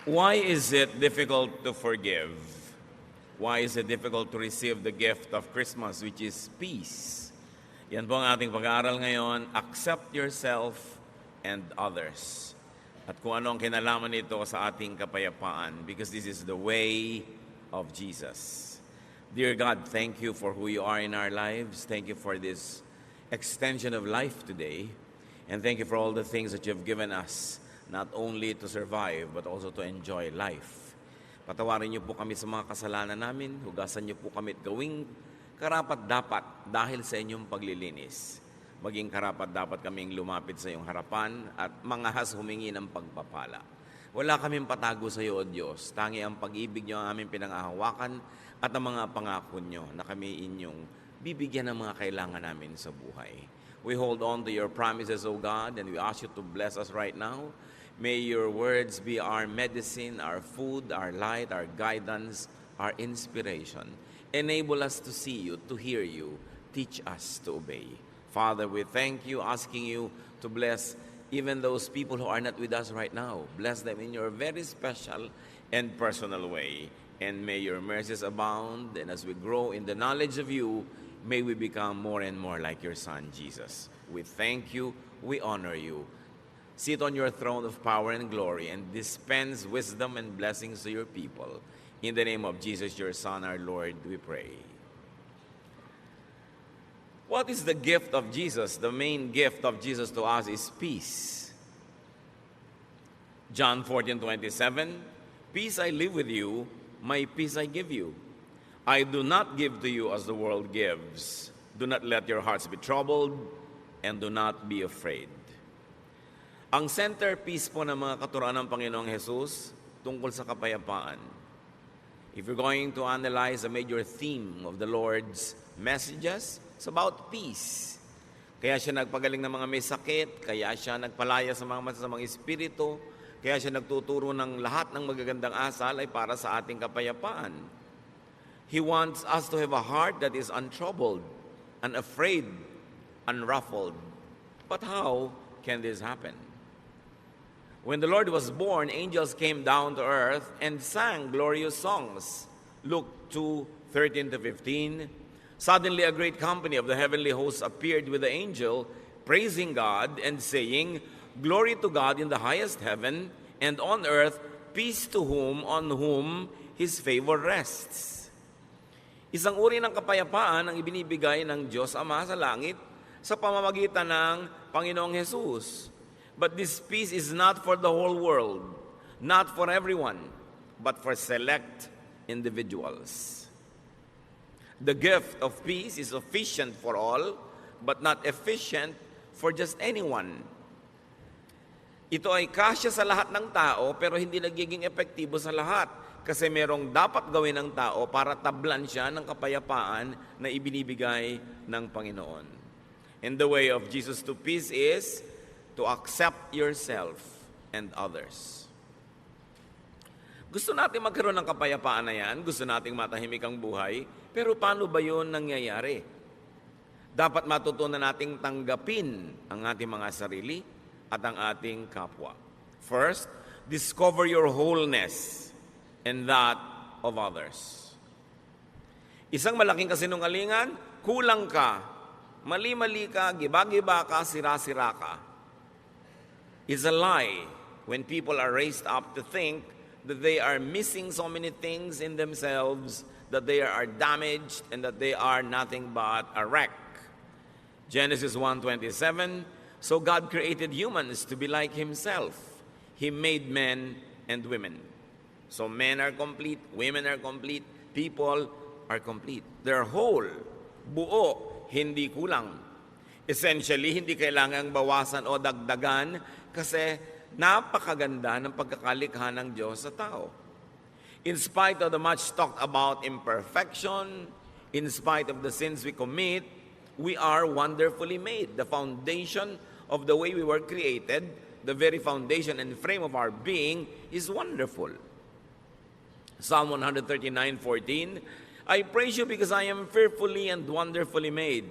Why is it difficult to forgive? Why is it difficult to receive the gift of Christmas, which is peace? Yan po ang ating pag-aaral ngayon. Accept yourself and others. At kung ano ang kinalaman nito sa ating kapayapaan, because this is the way of Jesus. Dear God, thank you for who you are in our lives. Thank you for this extension of life today. And thank you for all the things that you've given us, not only to survive, but also to enjoy life. Patawarin niyo po kami sa mga kasalanan namin. Hugasan niyo po kami at gawing karapat-dapat dahil sa inyong paglilinis. Maging karapat-dapat kaming lumapit sa iyong harapan at mangahas humingi ng pagpapala. Wala kaming patago sa iyo, O Diyos. Tangi ang pag-ibig niyo ang aming pinangahawakan at ang mga pangako niyo na kami inyong bibigyan ng mga kailangan namin sa buhay. We hold on to your promises, O God, and we ask you to bless us right now. May your words be our medicine, our food, our light, our guidance, our inspiration. Enable us to see you, to hear you. Teach us to obey. Father, we thank you, asking you to bless even those people who are not with us right now. Bless them in your very special and personal way. And may your mercies abound, and as we grow in the knowledge of you, may we become more and more like your Son, Jesus. We thank you, we honor you. Sit on your throne of power and glory and dispense wisdom and blessings to your people. In the name of Jesus, your Son, our Lord, we pray. What is the gift of Jesus? The main gift of Jesus to us is peace. John 14:27, peace I live with you, my peace I give you. I do not give to you as the world gives. Do not let your hearts be troubled, and do not be afraid. Ang centerpiece po ng mga katuruan ng Panginoong Jesus tungkol sa kapayapaan. If you're going to analyze a major theme of the Lord's messages, it's about peace. Kaya siya nagpagaling ng mga may sakit, kaya siya nagpalaya sa mga masasamang espiritu, kaya siya nagtuturo ng lahat ng magagandang asal ay para sa ating kapayapaan. He wants us to have a heart that is untroubled, unafraid, unruffled. But how can this happen? When the Lord was born, angels came down to earth and sang glorious songs. Luke 2:13-15. Suddenly a great company of the heavenly hosts appeared with the angel, praising God and saying, Glory to God in the highest heaven, and on earth peace to on whom His favor rests. Isang uri ng kapayapaan ang ibinibigay ng Diyos Ama sa langit sa pamamagitan ng Panginoong Jesus. But this peace is not for the whole world, not for everyone, but for select individuals. The gift of peace is sufficient for all, but not efficient for just anyone. Ito ay kasya sa lahat ng tao, pero hindi nagiging epektibo sa lahat. Kasi merong dapat gawin ng tao para tablan siya ng kapayapaan na ibinibigay ng Panginoon. And the way of Jesus to peace is to accept yourself and others. Gusto natin magkaroon ng kapayapaan na yan, gusto nating matahimik ang buhay, pero paano ba yun nangyayari? Dapat matutunan nating tanggapin ang ating mga sarili at ang ating kapwa. First, discover your wholeness and that of others. Isang malaking kasinungalingan, kulang ka, mali-mali ka, giba-giba ka, sira-sira ka. It's a lie when people are raised up to think that they are missing so many things in themselves, that they are damaged, and that they are nothing but a wreck. Genesis 1:27, so God created humans to be like Himself. He made men and women. So men are complete, women are complete, people are complete. They're whole, buo, hindi kulang. Essentially, hindi kailangang bawasan o dagdagan kasi napakaganda ng pagkakalikha ng Diyos sa tao. In spite of the much talked about imperfection, in spite of the sins we commit, we are wonderfully made. The foundation of the way we were created, the very foundation and frame of our being is wonderful. Psalm 139:14, I praise you because I am fearfully and wonderfully made.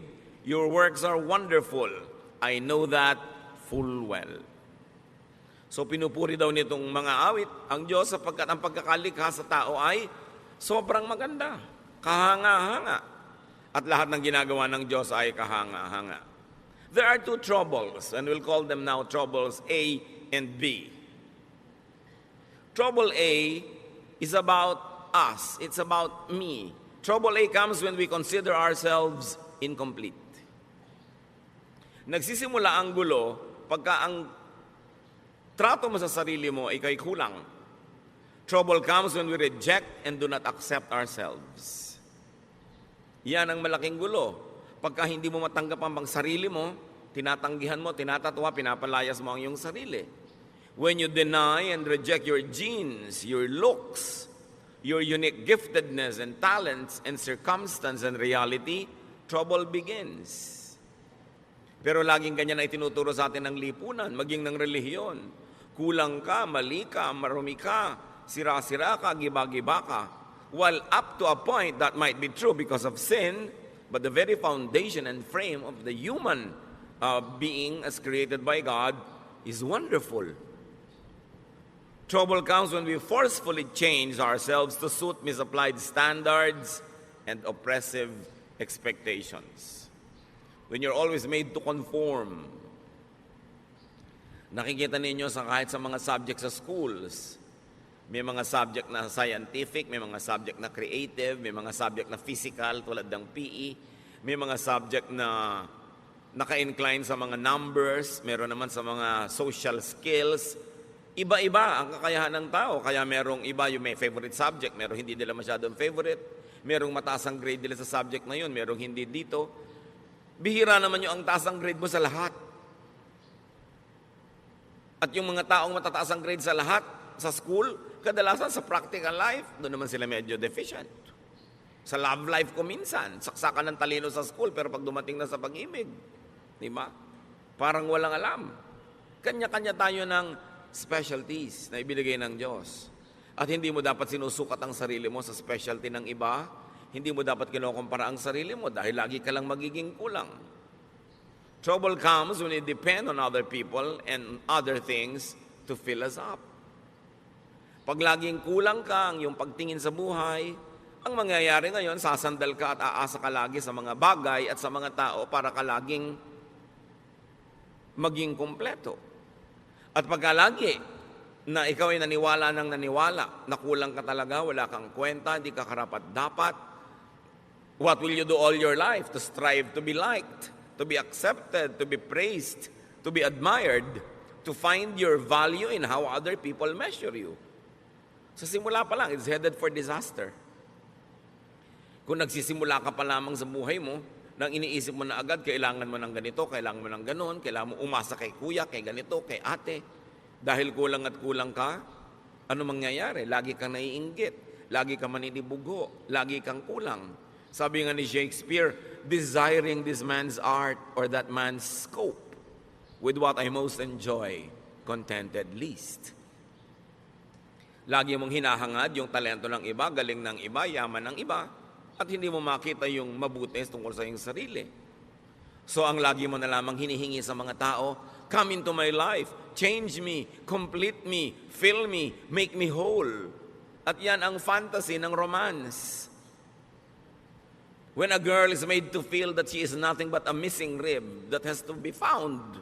Your works are wonderful. I know that full well. So pinupuri daw nitong mga awit ang Diyos sapagkat ang pagkakalikha sa tao ay sobrang maganda, kahanga-hanga. At lahat ng ginagawa ng Diyos ay kahanga-hanga. There are two troubles, and we'll call them now troubles A and B. Trouble A is about us. It's about me. Trouble A comes when we consider ourselves incomplete. Nagsisimula ang gulo pagka ang trato mo sa sarili mo ay kay kulang. Trouble comes when we reject and do not accept ourselves. Yan ang malaking gulo. Pagka hindi mo matanggap ang sarili mo, tinatanggihan mo, tinatatwa, pinapalayas mo ang iyong sarili. When you deny and reject your genes, your looks, your unique giftedness and talents and circumstance and reality, trouble begins. Pero laging ganyan ay tinuturo sa atin ng lipunan, maging ng relihiyon. Kulang ka, mali ka, marumi ka, sira-sira ka, giba-giba ka. While up to a point that might be true because of sin, but the very foundation and frame of the human being as created by God is wonderful. Trouble comes when we forcefully change ourselves to suit misapplied standards and oppressive expectations. When you're always made to conform. Nakikita ninyo kahit sa mga subjects sa schools, may mga subject na scientific, may mga subject na creative, may mga subject na physical tulad ng PE, may mga subject na naka-incline sa mga numbers, meron naman sa mga social skills. Iba-iba ang kakayahan ng tao, kaya merong iba yung may favorite subject, merong hindi nila masyadong favorite, merong mataas ang grade nila sa subject na yun, merong hindi dito. Bihira naman yung ang taas ang grade mo sa lahat. At yung mga taong matataas ang grade sa lahat, sa school, kadalasan sa practical life, doon naman sila medyo deficient. Sa love life ko minsan, saksakan ng talino sa school, pero pag dumating na sa pag-ibig, di ba? Parang walang alam. Kanya-kanya tayo ng specialties na ibinigay ng Diyos. At hindi mo dapat sinusukat ang sarili mo sa specialty ng iba, hindi mo dapat kinukumpara ang sarili mo dahil lagi ka lang magiging kulang. Trouble comes when we depend on other people and other things to fill us up. Pag laging kulang ka ang iyong pagtingin sa buhay, ang mangyayari ngayon, sasandal ka at aasa ka lagi sa mga bagay at sa mga tao para ka laging maging kumpleto. At pagka lagi na ikaw ay naniwala na kulang ka talaga, wala kang kwenta, hindi ka karapat-dapat, what will you do all your life? To strive to be liked, to be accepted, to be praised, to be admired, to find your value in how other people measure you. Sa simula pa lang, it's headed for disaster. Kung nagsisimula ka pa lamang sa buhay mo, nang iniisip mo na agad, kailangan mo ng ganito, kailangan mo ng ganon, kailangan mo umasa kay kuya, kay ganito, kay ate. Dahil kulang at kulang ka, ano mangyayari? Lagi kang naiinggit, lagi kang maninibugo, lagi kang kulang. Sabi nga ni Shakespeare, desiring this man's art or that man's scope, with what I most enjoy, contented least. Lagi mong hinahangad yung talento ng iba, galing ng iba, yaman ng iba, at hindi mo makita yung mabuti tungkol sa iyong sarili. So ang lagi mo na lamang hinihingi sa mga tao, come into my life, change me, complete me, fill me, make me whole. At yan ang fantasy ng romance. When a girl is made to feel that she is nothing but a missing rib that has to be found.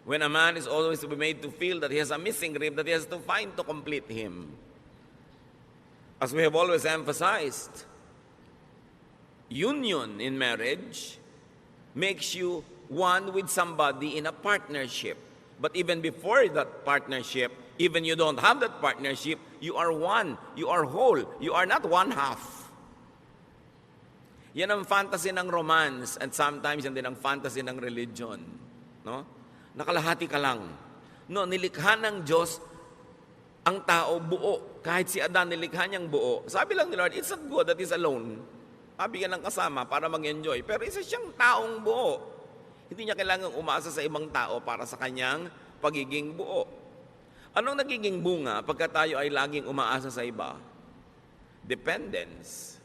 When a man is always to be made to feel that he has a missing rib that he has to find to complete him. As we have always emphasized, union in marriage makes you one with somebody in a partnership. But even before that partnership, even you don't have that partnership, you are one, you are whole, you are not one half. Yan ang fantasy ng romance and sometimes yan din ang fantasy ng religion. No? Nakalahati ka lang. No, nilikha ng Diyos ang tao buo. Kahit si Adan nilikha niyang buo. Sabi lang ni Lord, it's not good that he's alone. Bigyan ng kasama para mag-enjoy. Pero isa siyang taong buo. Hindi niya kailangang umasa sa ibang tao para sa kanyang pagiging buo. Anong nagiging bunga pagka tayo ay laging umaasa sa iba? Dependence.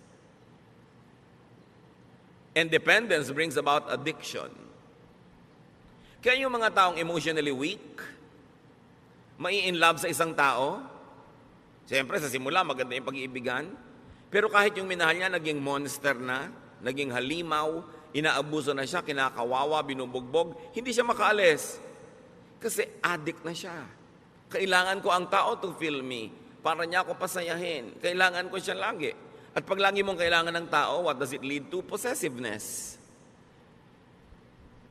And dependence brings about addiction. Kaya yung mga taong emotionally weak, Mai-in love sa isang tao? Siyempre, sa simula, maganda yung pag-iibigan. Pero kahit yung minahal niya, naging monster na, naging halimaw, inaabuso na siya, kinakawawa, binubugbog, hindi siya makaalis. Kasi addict na siya. Kailangan ko ang tao to feel me. Para niya ako pasayahin. Kailangan ko siya lagi. At pag lagi mong kailangan ng tao, what does it lead to? Possessiveness.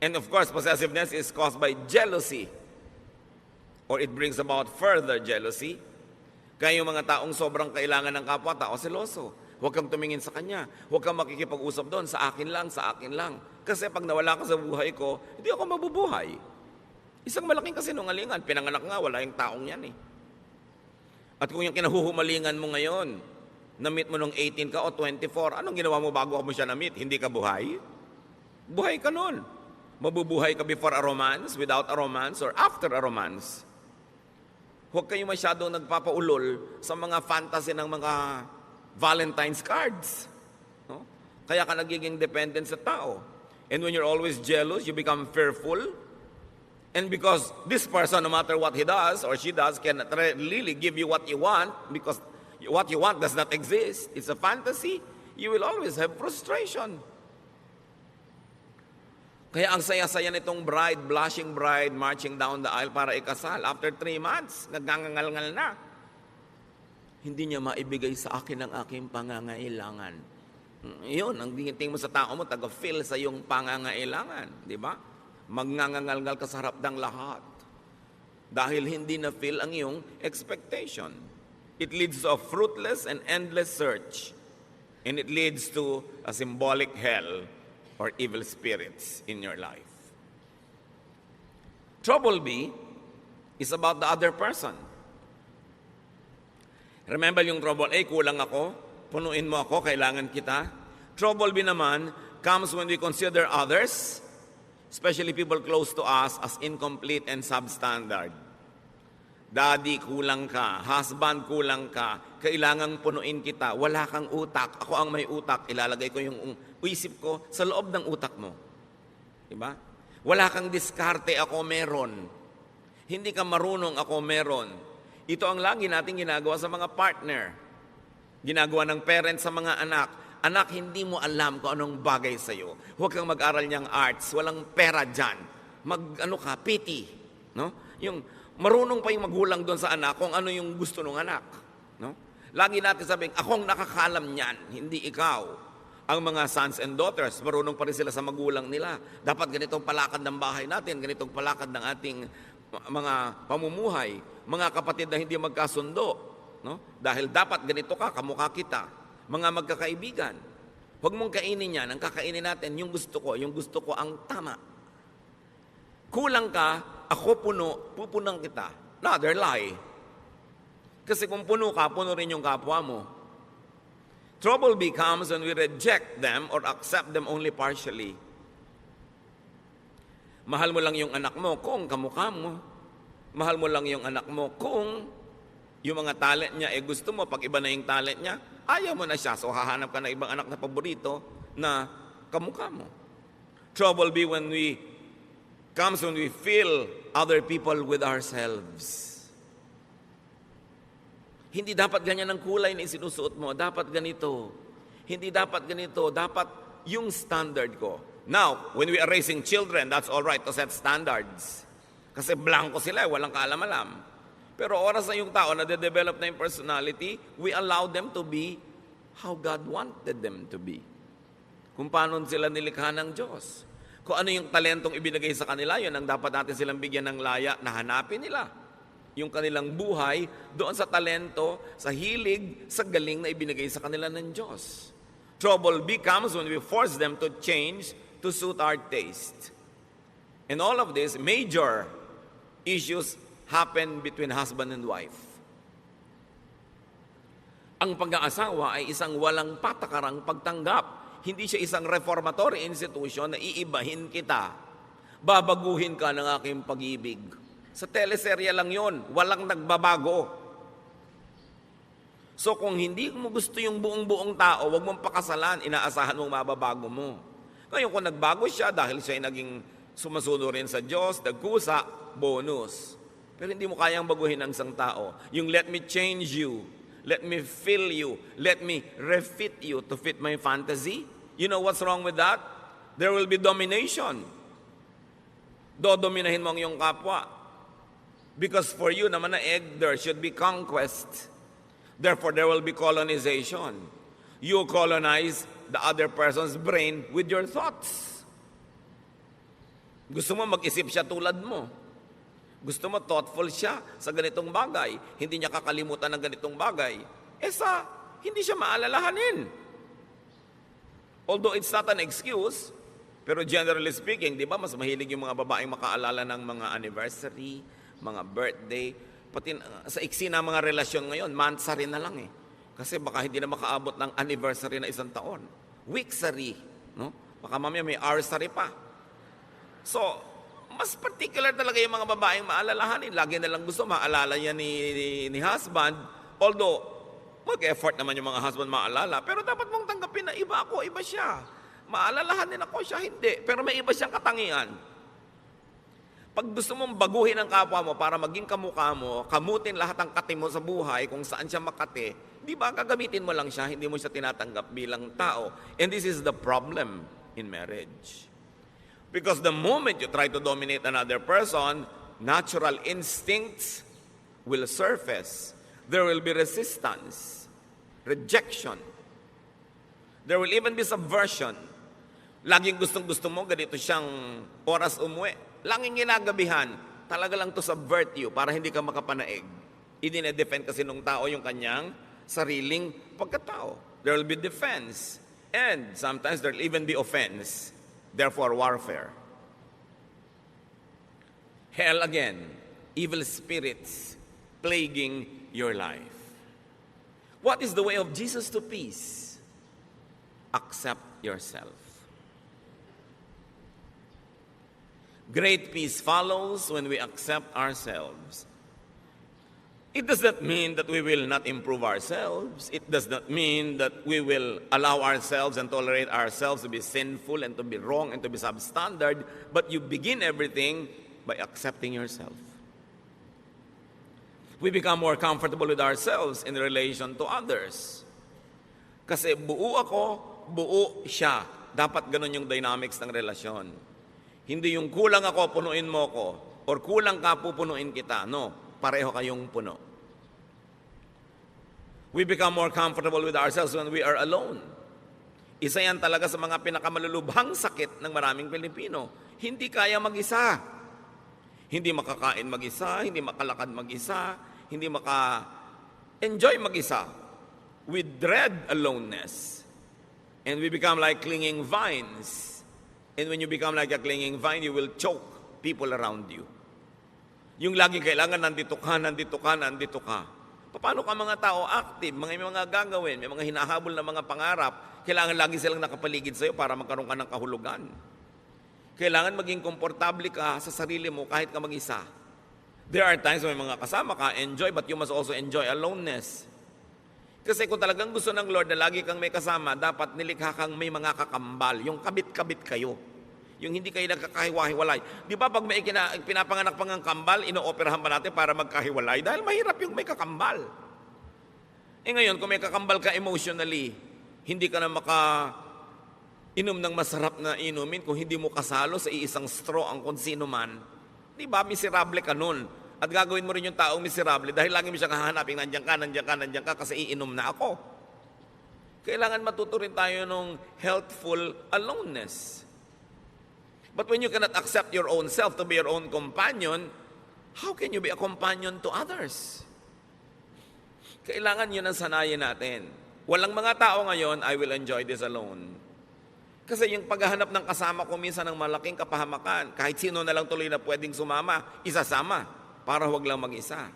And of course, possessiveness is caused by jealousy. Or it brings about further jealousy. Kaya yung mga taong sobrang kailangan ng kapwa-tao, seloso. Huwag kang tumingin sa kanya. Huwag kang makikipag-usap doon. Sa akin lang, sa akin lang. Kasi pag nawala ka sa buhay ko, hindi ako mabubuhay. Isang malaking kasinungalingan. Pinanganak nga, wala yung taong yan eh. At kung yung kinahuhumalingan mo ngayon, na-meet mo nung 18 ka o 24, anong ginawa mo bago mo siya na-meet? Hindi ka buhay? Buhay ka nun. Mabubuhay ka before a romance, without a romance, or after a romance. Huwag kayo masyadong nagpapaulol sa mga fantasy ng mga Valentine's cards. No? Kaya ka nagiging dependent sa tao. And when you're always jealous, you become fearful. And because this person, no matter what he does or she does, cannot really give you what you want, because what you want does not exist. It's a fantasy. You will always have frustration. Kaya ang saya-saya nitong bride, blushing bride, marching down the aisle para ikasal. After 3 months, nagngangal-ngal na. Hindi niya maibigay sa akin ang aking pangangailangan. Yun, ang tingin mo sa tao mo, taga-fill sa iyong pangangailangan. Di ba? Magngangal-ngal ka sa harap ng lahat. Dahil hindi na-fill ang iyong expectation. It leads to a fruitless and endless search. And it leads to a symbolic hell or evil spirits in your life. Trouble B is about the other person. Remember yung trouble A, kulang ako, punuin mo ako, kailangan kita. Trouble B naman comes when we consider others, especially people close to us, as incomplete and substandard. Daddy, kulang ka. Husband, kulang ka. Kailangang punuin kita. Wala kang utak. Ako ang may utak. Ilalagay ko yung isip ko sa loob ng utak mo. Diba? Wala kang diskarte. Ako meron. Hindi ka marunong. Ako meron. Ito ang lagi natin ginagawa sa mga partner. Ginagawa ng parents sa mga anak. Anak, hindi mo alam kung anong bagay sa'yo. Huwag kang mag-aral niyang arts. Walang pera dyan. Pity. No? Yung marunong pa yung magulang doon sa anak kung ano yung gusto ng anak. No? Lagi natin sabing, akong nakakalam niyan, hindi ikaw. Ang mga sons and daughters, marunong pa rin sila sa magulang nila. Dapat ganitong palakad ng bahay natin, ganitong palakad ng ating mga pamumuhay. Mga kapatid na hindi magkasundo. No? Dahil dapat ganito ka, kamukha kita. Mga magkakaibigan. Huwag mong kainin yan. Ang kakainin natin, yung gusto ko ang tama. Kulang ka, ako puno, pupunang kita. Another lie. Kasi kung puno ka, puno rin yung kapwa mo. Trouble becomes when we reject them or accept them only partially. Mahal mo lang yung anak mo kung kamukha mo. Mahal mo lang yung anak mo kung yung mga talent niya, gusto mo, pag iba na yung talent niya, ayaw mo na siya. So hahanap ka ng ibang anak na paborito na kamukha mo. Trouble comes when we fill other people with ourselves. Hindi dapat ganyan ang kulay na isinusuot mo. Dapat ganito. Hindi dapat ganito. Dapat yung standard ko. Now, when we are raising children, that's all right to set standards. Kasi blanco sila, walang kaalam-alam. Pero oras na yung tao na de-develop na yung personality, we allow them to be how God wanted them to be. Kung paano sila nilikha ng Diyos. Kung ano yung talentong ibinigay sa kanila, yun ang dapat natin silang bigyan ng laya na hanapin nila. Yung kanilang buhay doon sa talento, sa hilig, sa galing na ibinigay sa kanila ng Diyos. Trouble becomes when we force them to change to suit our taste. And all of this, major issues happen between husband and wife. Ang pag-aasawa ay isang walang patakarang pagtanggap. Hindi siya isang reformatory institution na iibahin kita. Babaguhin ka ng aking pag-ibig. Sa teleserye lang yon, walang nagbabago. So kung hindi mo gusto yung buong-buong tao, wag mong pakasalan, inaasahan mong mababago mo. Ngayon kung nagbago siya dahil siya ay naging sumusunod rin sa Diyos, nagkusa, bonus. Pero hindi mo kayang baguhin ang isang tao. Yung let me change you, let me fill you, let me refit you to fit my fantasy. You know what's wrong with that? There will be domination. Dodominahin mo ang iyong kapwa. Because for you na manaig, there should be conquest. Therefore, there will be colonization. You colonize the other person's brain with your thoughts. Gusto mo mag-isip siya tulad mo. Gusto mo thoughtful siya sa ganitong bagay. Hindi niya kakalimutan ng ganitong bagay. Hindi siya maalalahanin. Although it's not an excuse, pero generally speaking, di ba, mas mahilig yung mga babaeng makaalala ng mga anniversary, mga birthday, pati sa iksi na mga relasyon ngayon, monthsary na lang eh. Kasi baka hindi na makaabot ng anniversary na isang taon. Weeksary, no? Baka mamaya may hoursary pa. So, mas particular talaga yung mga babaeng maalalahanin. Lagi na lang gusto maalala niya ni husband. Although, mag-effort naman yung mga husband maalala. Pero dapat mong tanggapin na iba ako, iba siya. Maalalahanin ako, siya hindi. Pero may iba siyang katangian. Pag gusto mong baguhin ang kapwa mo para maging kamukha mo, kamutin lahat ng kati mo sa buhay kung saan siya makati, di ba gagamitin mo lang siya, hindi mo siya tinatanggap bilang tao. And this is the problem in marriage. Because the moment you try to dominate another person, natural instincts will surface. There will be resistance, rejection. There will even be subversion. Laging gustong-gusto mo, ganito siyang oras umuwi. Laging ginagabihan, talaga lang to subvert you para hindi ka makapanaig. Idine-defend kasi nung tao yung kanyang sariling pagkatao. There will be defense. And sometimes there will even be offense. Therefore, warfare. Hell again, evil spirits plaguing your life. What is the way of Jesus to peace? Accept yourself. Great peace follows when we accept ourselves. It does not mean that we will not improve ourselves. It does not mean that we will allow ourselves and tolerate ourselves to be sinful and to be wrong and to be substandard. But you begin everything by accepting yourself. We become more comfortable with ourselves in relation to others. Kasi buo ako, buo siya. Dapat ganun yung dynamics ng relasyon. Hindi yung kulang ako, punuin mo ko. Or kulang ka, pupunuin kita. No, pareho kayong puno. We become more comfortable with ourselves when we are alone. Isa yan talaga sa mga pinakamalulubhang sakit ng maraming Pilipino. Hindi kaya mag-isa. Hindi makakain mag-isa, hindi makalakad mag-isa, hindi maka-enjoy mag-isa. We dread aloneness. And we become like clinging vines. And when you become like a clinging vine, you will choke people around you. Yung lagi kailangan nandito ka, nandito ka, nandito ka. Paano ka mga tao active, may mga gagawin, may mga hinahabol na mga pangarap, kailangan lagi silang nakapaligid sa'yo para magkaroon ka ng kahulugan. Kailangan maging komportable ka sa sarili mo kahit ka mag-isa. There are times when may mga kasama ka, enjoy, but you must also enjoy aloneness. Kasi kung talagang gusto ng Lord na lagi kang may kasama, dapat nilikha kang may mga kakambal, yung kabit-kabit kayo. Yung hindi kayo nagkakahiwa-hiwalay. Di ba pag may pinapanganak pang ang kambal, ino-operahan pa natin para magkahiwalay? Dahil mahirap yung may kakambal. Ngayon, kung may kakambal ka emotionally, hindi ka na inom ng masarap na inumin kung hindi mo kasalo sa iisang straw ang kung sino man. Di ba, miserable ka nun. At gagawin mo rin yung taong miserable dahil lagi mo siya kahanapin, nandiyan ka, kasi iinom na ako. Kailangan matuto rin tayo ng healthful aloneness. But when you cannot accept your own self to be your own companion, how can you be a companion to others? Kailangan yun ang sanayin natin. Walang mga tao ngayon, I will enjoy this alone. Kasi yung paghahanap ng kasama ko minsan ng malaking kapahamakan, kahit sino na lang tuloy na pwedeng sumama, isasama. Para huwag lang mag-isa.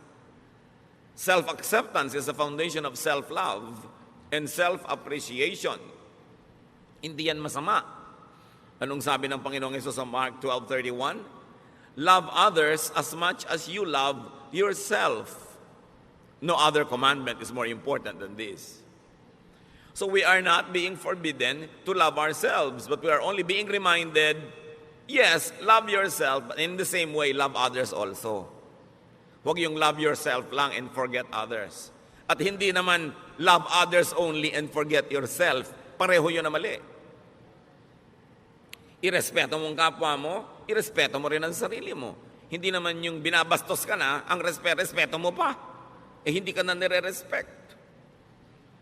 Self-acceptance is the foundation of self-love and self-appreciation. Hindi yan masama. Anong sabi ng Panginoong Hesus sa Mark 12:31? Love others as much as you love yourself. No other commandment is more important than this. So we are not being forbidden to love ourselves, but we are only being reminded, yes, love yourself, but in the same way, love others also. Huwag yung love yourself lang and forget others. At hindi naman love others only and forget yourself. Pareho yun na mali. Irespeto mo ang kapwa mo, irespeto mo rin ang sarili mo. Hindi naman yung binabastos ka na, ang respeto mo pa. Hindi ka na nire-respect.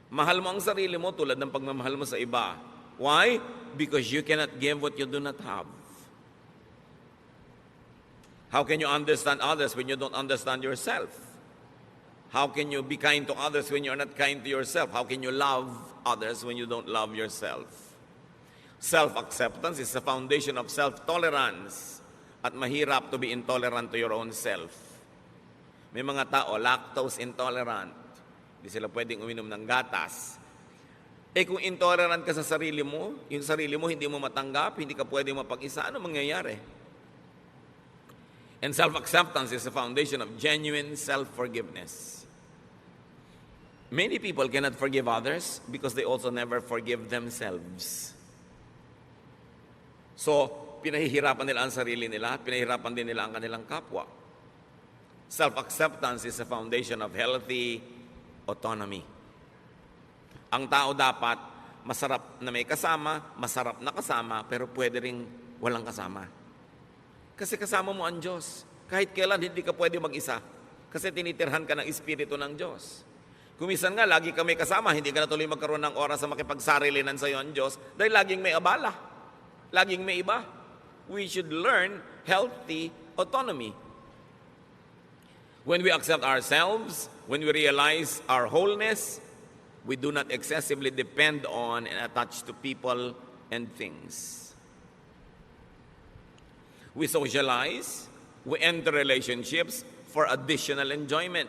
Mahal mo ang sarili mo tulad ng pagmamahal mo sa iba. Why? Because you cannot give what you do not have. How can you understand others when you don't understand yourself? How can you be kind to others when you're not kind to yourself? How can you love others when you don't love yourself? Self-acceptance is the foundation of self-tolerance. At mahirap to be intolerant to your own self. May mga tao, lactose intolerant. Hindi sila pwedeng uminom ng gatas. Kung intolerant ka sa sarili mo, yung sarili mo hindi mo matanggap, hindi ka pwedeng mapag-isa, ano mangyayari? And self-acceptance is the foundation of genuine self-forgiveness. Many people cannot forgive others because they also never forgive themselves. So, pinahihirapan nila ang sarili nila at pinahihirapan din nila ang kanilang kapwa. Self-acceptance is the foundation of healthy autonomy. Ang tao dapat masarap na may kasama, masarap na kasama, pero pwede ring walang kasama. Kasi kasama mo ang Diyos. Kahit kailan hindi ka pwede mag-isa. Kasi tinitirhan ka ng Espiritu ng Diyos. Kumisan nga, lagi ka may kasama, hindi ka na tuloy magkaroon ng oras sa makipagsarilinan sa iyo ang Diyos dahil laging may abala. Laging may iba. We should learn healthy autonomy. When we accept ourselves, when we realize our wholeness, we do not excessively depend on and attach to people and things. We socialize, we enter relationships for additional enjoyment,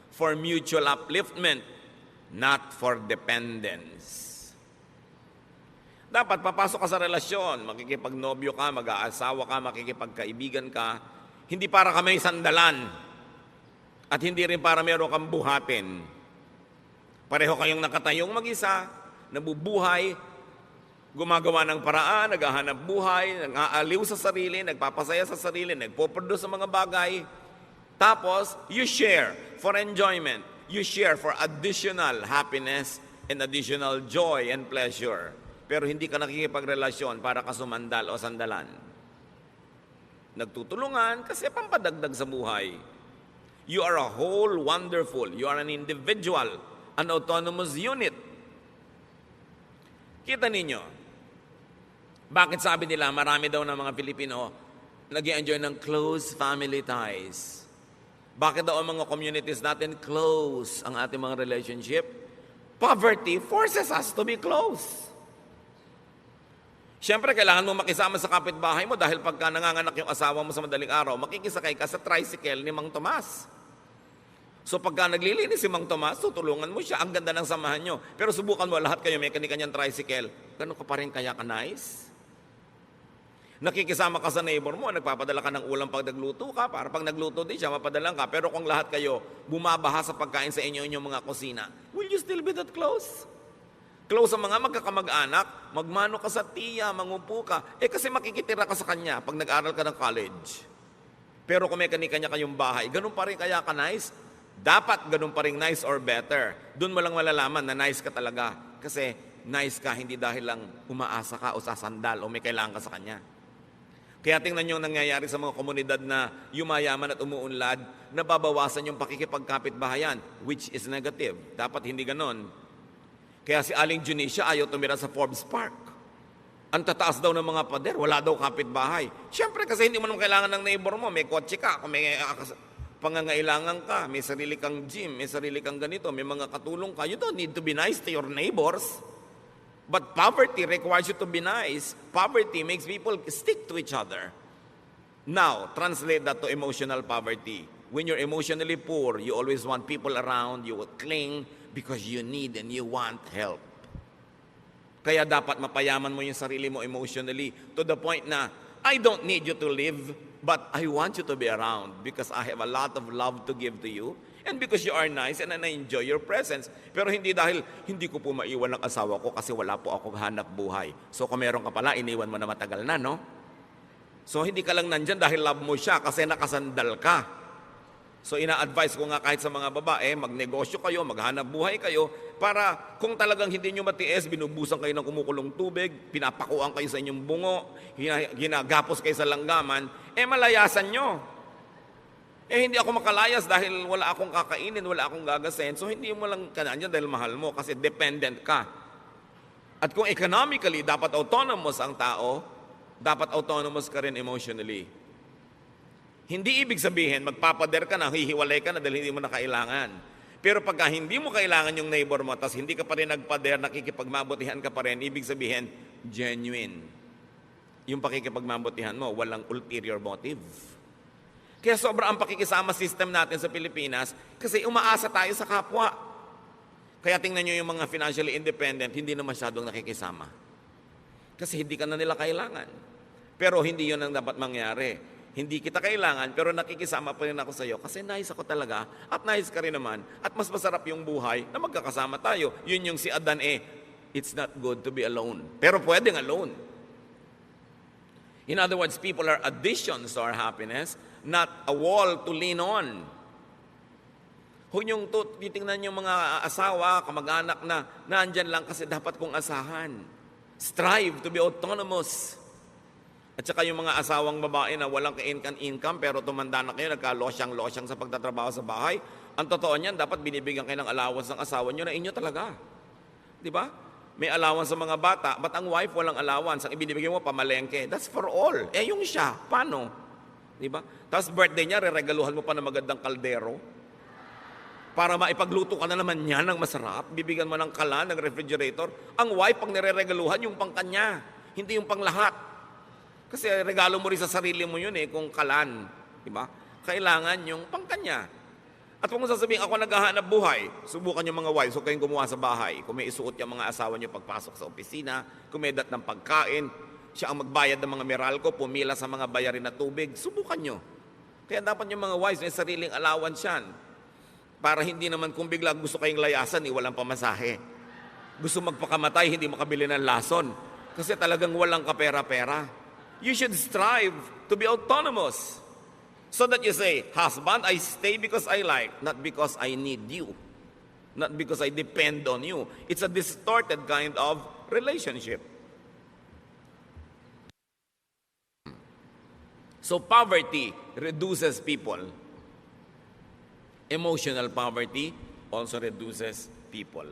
for mutual upliftment, not for dependence. Dapat papasok ka sa relasyon, makikipagnobyo ka, mag-aasawa ka, makikipagkaibigan ka, hindi para ka may sandalan at hindi rin para meron kang buhatin. Pareho kayong nakatayong mag-isa, nabubuhay, gumagawa ng paraan, naghahanap buhay, nang-aaliw sa sarili, nagpapasaya sa sarili, nagpo-produce sa mga bagay. Tapos, you share for enjoyment. You share for additional happiness and additional joy and pleasure. Pero hindi ka nakikipagrelasyon para ka sumandal o sandalan. Nagtutulungan kasi pampadagdag sa buhay. You are a whole wonderful. You are an individual, an autonomous unit. Kita ninyo, bakit sabi nila marami daw ng mga Pilipino nag-i-enjoy ng close family ties? Bakit daw ang mga communities natin close ang ating mga relationship? Poverty forces us to be close. Siyempre, kailangan mo makisama sa kapitbahay mo dahil pagka nanganganak yung asawa mo sa madaling araw, makikisakay ka sa tricycle ni Mang Tomas. So pagka naglilinis si Mang Tomas, tutulungan mo siya. Ang ganda ng samahan nyo. Pero subukan mo, lahat kayo may kanya-kanyang tricycle. Ganun ka pa rin kaya ka nice? Nakikisama ka sa neighbor mo, nagpapadala ka ng ulam pag nagluto ka, para pag nagluto din siya, mapadalang ka. Pero kung lahat kayo bumabaha sa pagkain sa inyong mga kusina, will you still be that close? Close sa mga magkakamag-anak, magmano ka sa tiya, mangupo ka. Kasi makikitira ka sa kanya pag nag-aral ka ng college. Pero kung may kanya-kanya kayong bahay, ganun pa rin kaya ka nice? Dapat ganun pa rin nice or better. Doon mo lang malalaman na nice ka talaga. Kasi nice ka, hindi dahil lang umaasa ka o sasandal o may kailangan ka sa kanya. Kaya tingnan nyo ang nangyayari sa mga komunidad na yumayaman at umuunlad, nababawasan yung pakikipagkapit-bahayan, which is negative. Dapat hindi ganon. Kaya si Aling Junicia ayaw tumira sa Forbes Park. Ang tataas daw ng mga pader, wala daw kapit-bahay. Siyempre kasi hindi mo naman kailangan ng neighbor mo, may kotse ka, kung may pangangailangan ka, may sarili kang gym, may sarili kang ganito, may mga katulong ka. You don't need to be nice to your neighbors. But poverty requires you to be nice. Poverty makes people stick to each other. Now, translate that to emotional poverty. When you're emotionally poor, you always want people around, you will cling because you need and you want help. Kaya dapat mapayaman mo yung sarili mo emotionally to the point na, I don't need you to live, but I want you to be around because I have a lot of love to give to you. And because you are nice and I enjoy your presence. Pero hindi dahil hindi ko po maiwan ang asawa ko kasi wala po akong hanap buhay. So kung meron ka pala, iniwan mo na matagal na, no? So hindi ka lang nandyan dahil love mo siya kasi nakasandal ka. So ina-advise ko nga kahit sa mga babae, magnegosyo kayo, maghanap buhay kayo, para kung talagang hindi nyo matiis, binubusan kayo ng kumukulong tubig, pinapakuan kayo sa inyong bungo, ginagapos kayo sa langgaman, malayasan nyo. Hindi ako makalayas dahil wala akong kakainin, wala akong gagasin, so hindi mo lang kananya dahil mahal mo kasi dependent ka. At kung economically dapat autonomous ang tao, dapat autonomous ka rin emotionally. Hindi ibig sabihin, magpapader ka na, hihiwalay ka na dahil hindi mo na kailangan. Pero pagka hindi mo kailangan yung neighbor mo, tas hindi ka pa rin nagpader, nakikipagmabutihan ka pa rin, ibig sabihin, genuine. Yung pakikipagmabutihan mo, walang ulterior motive. Kaya sobra ang pakikisama system natin sa Pilipinas kasi umaasa tayo sa kapwa. Kaya tingnan nyo yung mga financially independent, hindi na masyadong nakikisama. Kasi hindi ka na nila kailangan. Pero hindi yun ang dapat mangyari. Hindi kita kailangan, pero nakikisama pa rin ako sa iyo kasi nice ako talaga at nice ka rin naman at mas masarap yung buhay na magkakasama tayo. Yun yung si Adan it's not good to be alone. Pero pwedeng alone. In other words, people are additions to our happiness, not a wall to lean on. Kung yung titingnan yung mga asawa, kamag-anak na naandyan lang kasi dapat kong asahan. Strive to be autonomous. At saka yung mga asawang babae na walang ka-income pero tumanda na kayo, nagka-losyang-losyang sa pagtatrabaho sa bahay. Ang totoo niyan, dapat binibigyan kayo ng allowance ng asawa nyo na inyo talaga. Di ba? May allowance sa mga bata, but ang wife walang allowance. Ang ibinibigay mo, pamalengke. That's for all. Yung siya, paano? Di ba? Tapos birthday niya, reregaluhan mo pa ng magandang kaldero. Para maipagluto ka na naman niya ng masarap. Bibigyan mo ng kalan, ng refrigerator. Ang wife, pag nireregaluhan, yung pang kanya. Hindi yung pang lahat. Kasi regalo mo rin sa sarili mo yun kung kalan. Diba? Kailangan yung pangkanya. At kung sasabihin, ako naghahanap buhay, subukan yung mga wives, huwag kayong gumawa sa bahay. Kung may isuot yung mga asawa nyo pagpasok sa opisina, kumedat ng pagkain, siya ang magbayad ng mga Meralco, pumila sa mga bayarin na tubig, subukan nyo. Kaya dapat yung mga wives may sariling allowance yan. Para hindi naman kung bigla gusto kayong layasan, walang pamasahe. Gusto magpakamatay, hindi makabili ng lason. Kasi talagang walang kapera-pera. You should strive to be autonomous. So that you say, husband, I stay because I like, not because I need you. Not because I depend on you. It's a distorted kind of relationship. So poverty reduces people. Emotional poverty also reduces people.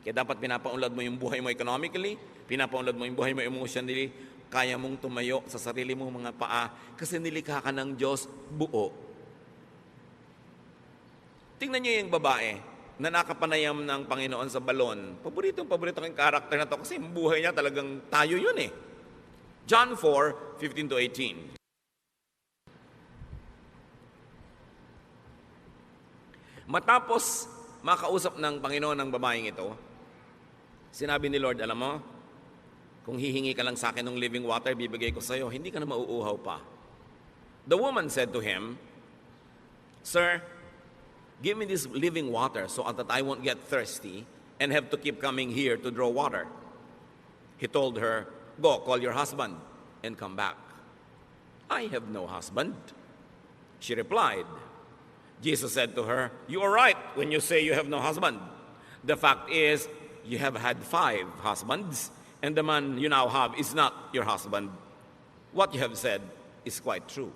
Kaya dapat pinapaunlad mo yung buhay mo economically, pinapaunlad mo yung buhay mo emotionally, kaya mong tumayo sa sarili mong mga paa kasi nilikha ka ng Diyos buo. Tingnan niyo yung babae na nakapanayam ng Panginoon sa balon. Paborito kong karakter na to kasi yung buhay niya talagang tayo yun John 4:15-18. Matapos makausap ng Panginoon ng babaeng ito, sinabi ni Lord, alam mo, kung hihingi ka lang sa akin ng living water, bibigay ko sa iyo, hindi ka na mauuhaw pa. The woman said to him, Sir, give me this living water so that I won't get thirsty and have to keep coming here to draw water. He told her, Go, call your husband and come back. I have no husband. She replied. Jesus said to her, You are right when you say you have no husband. The fact is, you have had 5 husbands, and the man you now have is not your husband. What you have said is quite true.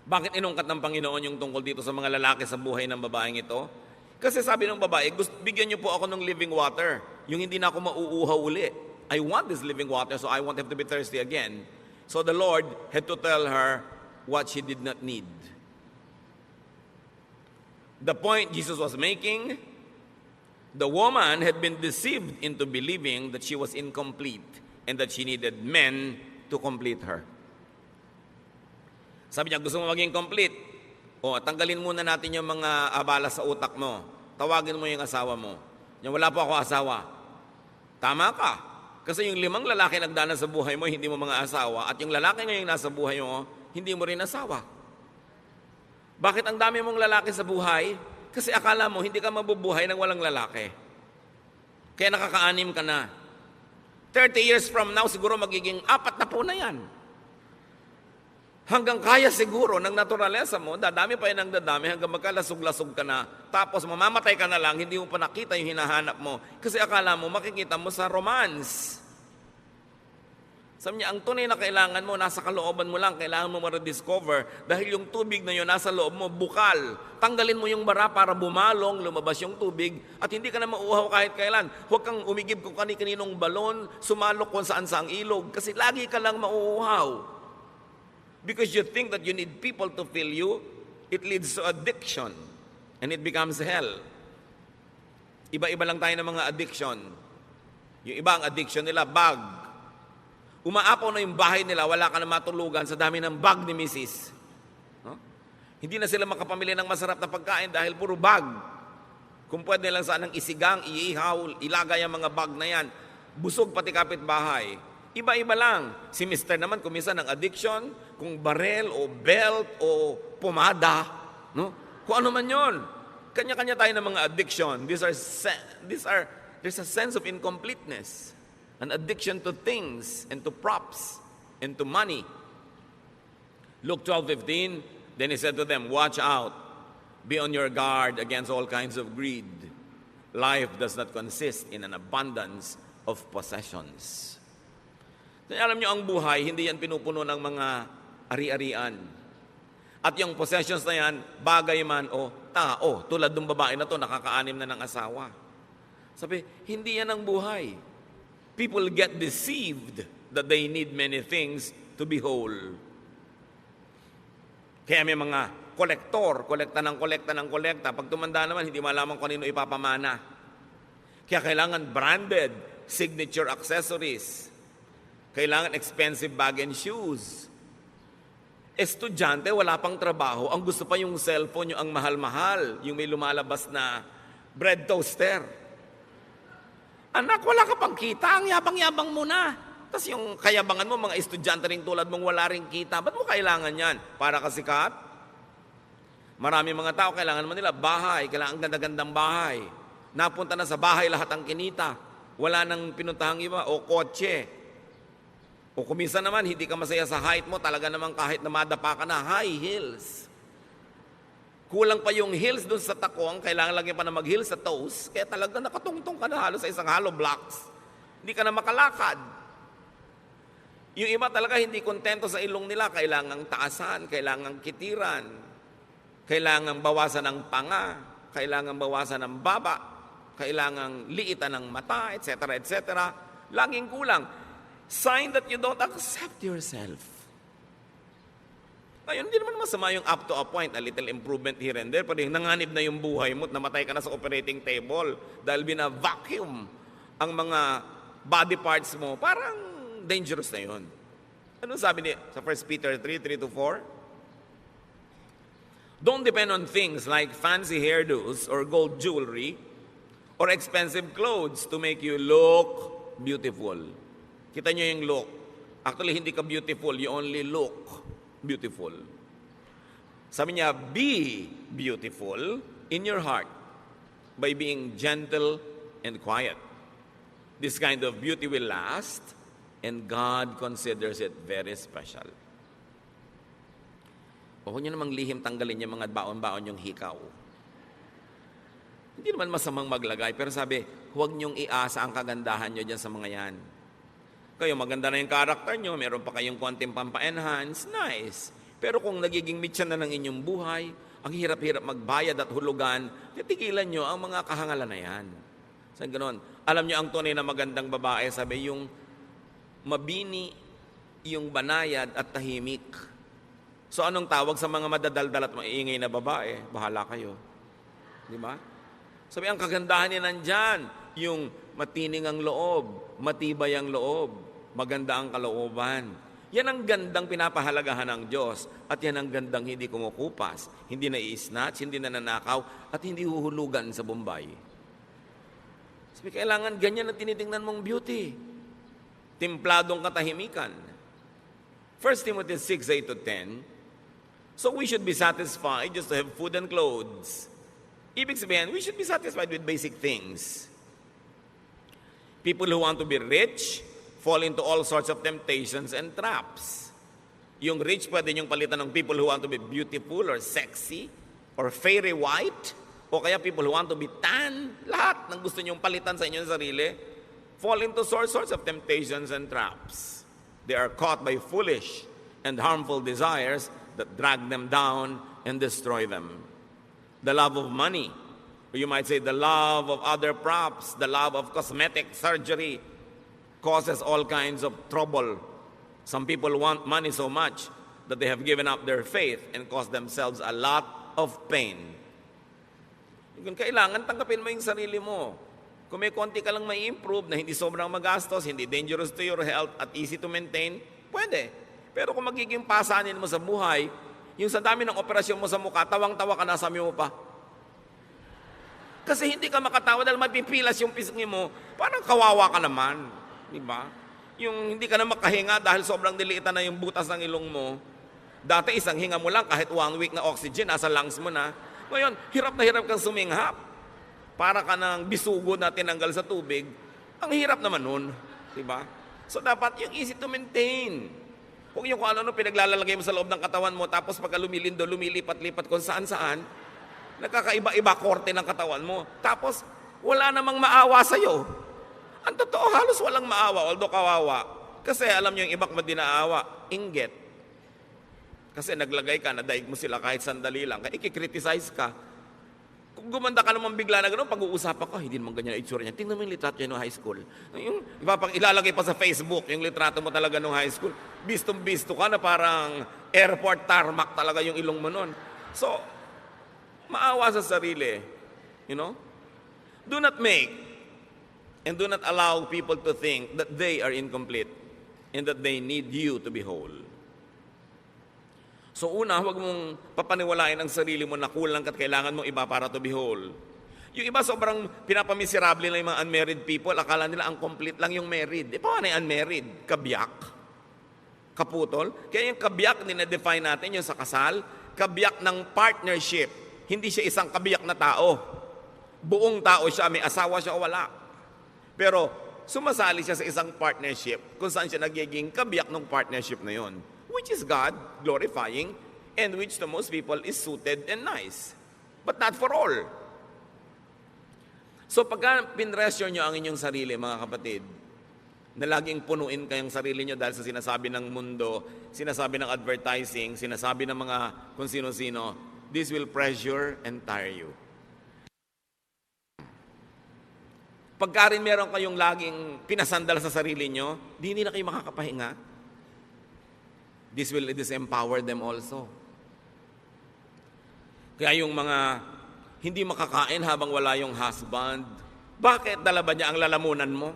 Bakit inungkat ng Panginoon yung tungkol dito sa mga lalaki sa buhay ng babaeng ito? Kasi sabi ng babae, bigyan niyo po ako ng living water. Yung hindi na ako mauuhaw uli. I want this living water so I won't have to be thirsty again. So the Lord had to tell her what she did not need. The point Jesus was making, the woman had been deceived into believing that she was incomplete and that she needed men to complete her. Sabi niya, gusto mo maging complete? Tanggalin muna natin yung mga abala sa utak mo. Tawagin mo yung asawa mo. Wala po ako asawa. Tama ka. Kasi yung 5 lalaki nagdana sa buhay mo, hindi mo mga asawa. At yung lalaki ngayong nasa buhay mo, hindi mo rin asawa. Bakit ang dami mong lalaki sa buhay? Kasi akala mo, hindi ka mabubuhay ng walang lalaki. Kaya nakaka-anim ka na. 30 years from now, siguro magiging 4 na yan. Hanggang kaya siguro ng naturalesa mo, dadami pa yan ng dadami hanggang magkalasog-lasog ka na. Tapos mamamatay ka na lang, hindi mo pa nakita yung hinahanap mo. Kasi akala mo, makikita mo sa romance. Sabi niya, ang tunay na kailangan mo, nasa kalooban mo lang, kailangan mo ma-rediscover. Dahil yung tubig na yun, nasa loob mo, bukal. Tanggalin mo yung bara para bumalong, lumabas yung tubig, at hindi ka na mauuhaw kahit kailan. Huwag kang umigib kung kani-kaninong balon, sumalok kung saan sa ang ilog, kasi lagi ka lang mauuhaw. Because you think that you need people to fill you, it leads to addiction. And it becomes hell. Iba-iba lang tayo ng mga addiction. Yung iba ang addiction nila, bag. Umaapaw na yung bahay nila, wala ka na matulugan sa dami ng bag ni Mrs. No? Hindi na sila makapamili ng masarap na pagkain dahil puro bag. Kung pwede lang saan ng isigang, iihaw, ilagay ang mga bag na yan. Busog pati kapitbahay. Iba-iba lang. Si Mr. naman, kung minsan ng addiction, kung barel o belt o pomada, no? Kung ano man yon. Kanya-kanya tayo ng mga addiction. There's a sense of incompleteness. An addiction to things and to props and to money. Luke 12:15, then he said to them, watch out. Be on your guard against all kinds of greed. Life does not consist in an abundance of possessions. Alam nyo, ang buhay, hindi yan pinupuno ng mga ari-arian. At yung possessions na yan, bagay man o tao, tulad ng babae na to, nakakaanim na ng asawa. Sabi, hindi yan ang buhay. People get deceived that they need many things to be whole. Kaya may mga kolekta ng kolekta. Pag tumanda naman, hindi malaman kung ano ipapamana. Kaya kailangan branded, signature accessories. Kailangan expensive bag and shoes. Estudyante, wala pang trabaho. Ang gusto pa yung cellphone, yung ang mahal-mahal. Yung may lumalabas na bread toaster. Anak, wala ka pang kita. Ang yabang-yabang mo na. Tapos yung kayabangan mo, mga estudyante rin tulad mong wala rin kita. Ba't mo kailangan yan? Para kasikat? Marami mga tao, kailangan naman nila bahay. Kailangan ganda-gandang bahay. Napunta na sa bahay lahat ang kinita. Wala nang pinuntahang iba. O kotse. O kuminsan naman, hindi ka masaya sa height mo, talaga naman kahit na madapa ka na, high heels. Kulang pa yung heels dun sa takong, kailangan lagyan pa na mag-heels sa toes, kaya talaga nakatungtong ka na halos sa isang hollow blocks. Hindi ka na makalakad. Yung iba talaga hindi kontento sa ilong nila, kailangang taasan, kailangang kitiran, kailangang bawasan ng panga, kailangang bawasan ng baba, kailangang liitan ng mata, etc., etc. Laging kulang. Sign that you don't accept yourself. Ngayon, hindi naman masama yung up to a point, a little improvement here and there, pero yung nanganib na yung buhay mo at namatay ka na sa operating table dahil bina-vacuum ang mga body parts mo, parang dangerous na yun. Ano sabi niya sa 1 Peter 3:3-4? Don't depend on things like fancy hairdos or gold jewelry or expensive clothes to make you look beautiful. Kita nyo yung look. Actually, hindi ka beautiful. You only look beautiful. Sabi niya, be beautiful in your heart by being gentle and quiet. This kind of beauty will last, and God considers it very special. O huwag nyo namang lihim tanggalin yung mga baon-baon yung hikaw. Hindi naman masamang maglagay, pero sabi, huwag nyong iasa ang kagandahan nyo dyan sa mga yan. Kayo, maganda na yung karakter nyo, meron pa kayong konting pampa-enhance, nice. Pero kung nagiging mitya na ng inyong buhay, ang hirap-hirap magbayad at hulugan, titigilan nyo ang mga kahangalan na yan. Saan ganon? Alam nyo ang tunay na magandang babae, sabi yung mabini, yung banayad at tahimik. So anong tawag sa mga madadaldal at maiingay na babae? Bahala kayo. Di ba? Sabi, ang kagandahan niya nandyan, yung matining ang loob, matibay ang loob, maganda ang kalooban. Yan ang gandang pinapahalagahan ng Diyos at yan ang gandang hindi kumukupas, hindi na i-snatch, hindi na nanakaw at hindi huhulugan sa Bombay. Sabi, kailangan ganyan na tinitingnan mong beauty. Timpladong katahimikan. 1 Timothy 6:8-10. So we should be satisfied just to have food and clothes. Ibig sabihin, we should be satisfied with basic things. People who want to be rich fall into all sorts of temptations and traps. Yung rich, pwede niyong palitan ng people who want to be beautiful or sexy or fairy white, o kaya people who want to be tan. Lahat ng gusto niyong palitan sa inyong sarili, fall into all sorts of temptations and traps. They are caught by foolish and harmful desires that drag them down and destroy them. The love of money, or you might say the love of other props, the love of cosmetic surgery, causes all kinds of trouble. Some people want money so much that they have given up their faith and caused themselves a lot of pain. Kung kailangan, tanggapin mo yung sarili mo. Kung may konti ka lang may improve na hindi sobrang magastos, hindi dangerous to your health at easy to maintain, pwede. Pero kung magiging pasanin mo sa buhay, yung sa dami ng operasyon mo sa mukha, tawang-tawa ka na, sabi mo pa. Kasi hindi ka makatawa dahil mapipilas yung pisngi mo, parang kawawa ka naman. Di ba? Yung hindi ka na makahinga dahil sobrang diliitan na yung butas ng ilong mo. Dati isang hinga mo lang, kahit 1 week na oxygen, nasa lungs mo na. Ngayon, hirap na hirap kang suminghap. Para ka ng bisugo na tinanggal sa tubig. Ang hirap naman nun. Diba? So dapat yung easy to maintain. Huwag yung kung ano pinaglalalagay mo sa loob ng katawan mo, tapos pagka lumilindo, lumilipat-lipat kung saan-saan, nakakaiba-iba korte ng katawan mo. Tapos, wala namang maawa sa'yo. Ang totoo, halos walang maawa, although kawawa. Kasi alam nyo yung iba kung di naawa, inggit. Kasi naglagay ka, nadaig mo sila kahit sandali lang, kaya ikikriticize ka. Kung gumanda ka naman bigla na gano'n, pag-uusapan ka, hindi naman ganyan ang itsura niya. Tingnan mo yung litrato niya noong high school. Yung, ilalagay pa sa Facebook, yung litrato mo talaga noong high school. Bistong-bisto ka na parang airport tarmac talaga yung ilong mo noon. So, maawa sa sarili. You know? Do not make and do not allow people to think that they are incomplete and that they need you to be whole. So una, huwag mong papaniwalain ang sarili mo na kulang at kailangan mong iba para to be whole. Yung iba sobrang pinapamiserable na yung mga unmarried people, akala nila ang complete lang yung married. Paano yung unmarried? Kabiyak? Kaputol? Kaya yung kabiyak, dinedefine natin yung sa kasal, kabiyak ng partnership. Hindi siya isang kabiyak na tao. Buong tao siya, may asawa siya o wala. Pero sumasali siya sa isang partnership kung saan siya nagiging kabiyak ng partnership na yon, which is God glorifying and which to most people is suited and nice. But not for all. So pagka pinressure nyo ang inyong sarili, mga kapatid, na laging punuin kayong sarili nyo dahil sa sinasabi ng mundo, sinasabi ng advertising, sinasabi ng mga kung sino-sino, this will pressure and tire you. Pagka rin meron kayong laging pinasandal sa sarili nyo, hindi na kayo makakapahinga. This will disempower them also. Kaya yung mga hindi makakain habang wala yung husband, bakit dala ba niya ang lalamunan mo?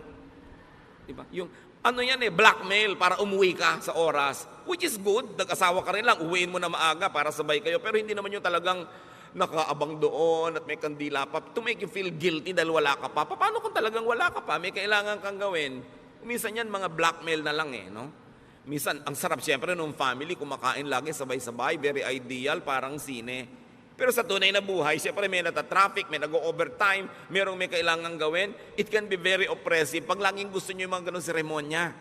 Diba? Yung ano yan blackmail para umuwi ka sa oras, which is good. Nag-asawa ka rin lang, uwiin mo na maaga para sabay kayo. Pero hindi naman yung talagang nakaabang doon at may kandila pa to make you feel guilty dahil wala ka pa. Paano kung talagang wala ka pa? May kailangan kang gawin. Minsan yan, mga blackmail na lang no? Minsan, ang sarap siyempre nung family, kumakain lagi sabay-sabay, very ideal, parang sine. Pero sa tunay na buhay, siyempre may nata-traffic, may nag-overtime, merong may kailangan gawin. It can be very oppressive pag laging gusto nyo yung mga ganun seremonya.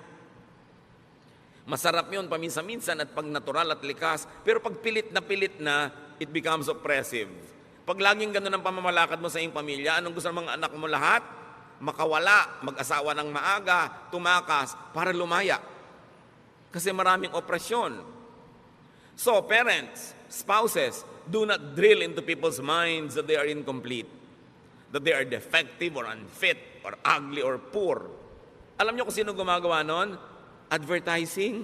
Masarap yun paminsan-minsan at pag natural at likas, pero pag pilit na, it becomes oppressive. Pag laging ganun ang pamamalakad mo sa iyong pamilya, anong gusto ng mga anak mo lahat? Makawala, mag-asawa ng maaga, tumakas, para lumaya. Kasi maraming opresyon. So, parents, spouses, do not drill into people's minds that they are incomplete, that they are defective or unfit or ugly or poor. Alam niyo kung sino gumagawa nun? Advertising.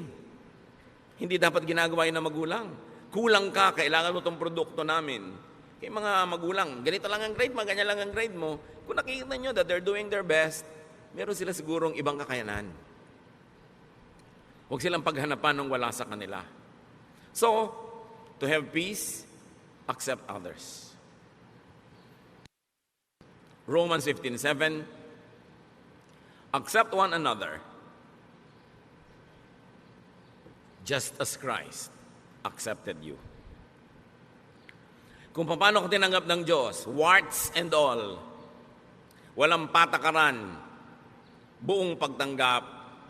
Hindi dapat ginagawa yun ng magulang. Kulang ka, kailangan mo itong produkto namin. Kaya mga magulang, ganito lang ang grade mo, ganyan lang ang grade mo. Kung nakikita nyo that they're doing their best, meron sila sigurong ibang kakayanan. Huwag silang paghanapan ng wala sa kanila. So, to have peace, accept others. Romans 15:7, accept one another, just as Christ accepted you. Kung paano ko tinanggap ng Diyos, warts and all, walang patakaran, buong pagtanggap,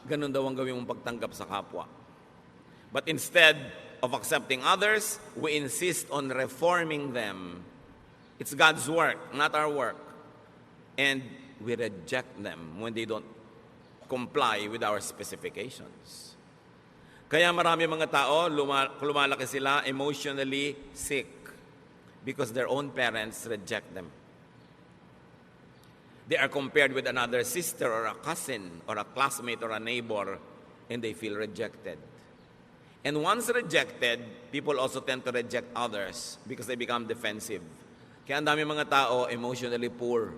ganun daw ang gawin mong pagtanggap sa kapwa. But instead of accepting others, we insist on reforming them. It's God's work, not our work. And we reject them when they don't comply with our specifications. Kaya marami mga tao, lumalaki sila emotionally sick because their own parents reject them. They are compared with another sister or a cousin or a classmate or a neighbor, and they feel rejected. And once rejected, people also tend to reject others because they become defensive. Kaya ang dami mga tao emotionally poor.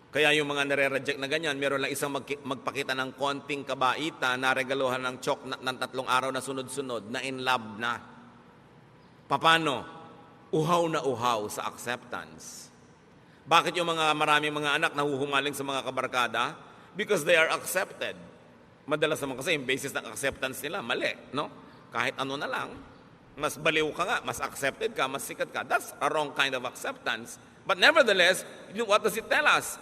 Kaya yung mga nare-reject na ganyan, meron lang isang magpakita ng konting kabaita na regaluhan ng chok ng 3 araw na sunod-sunod na in love na. Paano? Uhaw na uhaw sa acceptance. Bakit yung maraming mga anak nahuhumaling sa mga kabarkada? Because they are accepted. Madalas naman kasi yung basis ng acceptance nila, mali, no? Kahit ano na lang, mas baliw ka nga, mas accepted ka, mas sikat ka. That's a wrong kind of acceptance. But nevertheless, what does it tell us?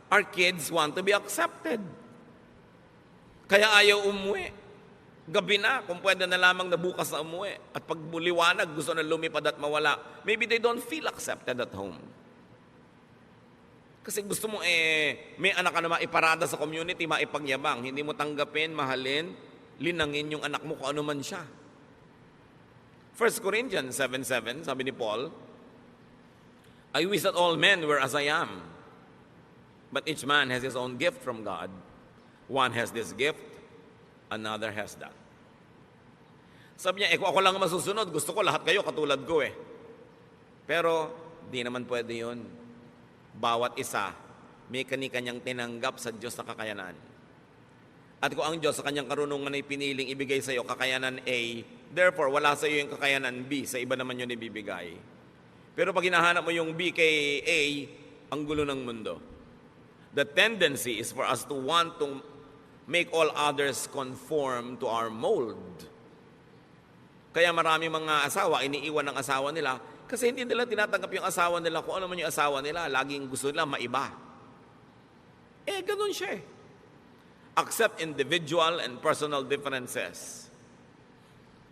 Our kids want to be accepted. Kaya ayaw umuwi. Gabi na, kung pwede na lamang na bukas na umuwi. At pag liwanag, gusto na lumipad at mawala. Maybe they don't feel accepted at home. Kasi gusto mo may anak ka na maiparada sa community, maipagyabang. Hindi mo tanggapin, mahalin, linangin yung anak mo kung ano man siya. 1 Corinthians 7:7, sabi ni Paul, I wish that all men were as I am. But each man has his own gift from God. One has this gift, another has that. Sabi niya, kung ako lang masusunod, gusto ko lahat kayo katulad ko Pero, di naman pwede yun. Bawat isa, may kani-kanyang tinanggap sa Diyos na kakayanan. At kung ang Diyos sa kanyang karunungan ay piniling ibigay sa iyo kakayanan A, therefore, wala sa iyo yung kakayanan B, sa iba naman yun ibibigay. Pero pag hinahanap mo yung B kay A, ang gulo ng mundo. The tendency is for us to want to make all others conform to our mold. Kaya marami mga asawa, iniiwan ng asawa nila kasi hindi nila tinatanggap yung asawa nila kung ano man yung asawa nila. Laging gusto nila maiba. Ganun siya Accept individual and personal differences.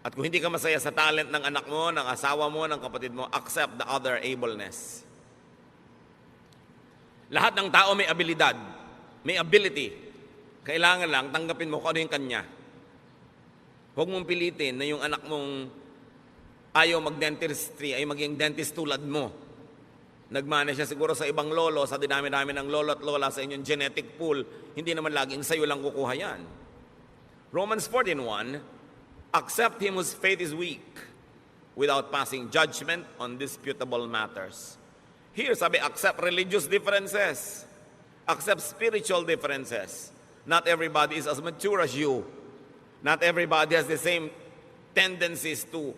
At kung hindi ka masaya sa talent ng anak mo, ng asawa mo, ng kapatid mo, accept the other ableness. Lahat ng tao may abilidad, may ability. Kailangan lang tanggapin mo kung ano yung kanya. Huwag mong pilitin na yung anak mong ayaw mag-dentistry ay maging dentist tulad mo. Nagmana siya siguro sa ibang lolo, sa dinami-dami ng lolo at lola sa inyong genetic pool, hindi naman laging sa'yo lang kukuha yan. Romans 14:1, accept him whose faith is weak without passing judgment on disputable matters. Here, sabi, accept religious differences. Accept spiritual differences. Not everybody is as mature as you. Not everybody has the same tendencies to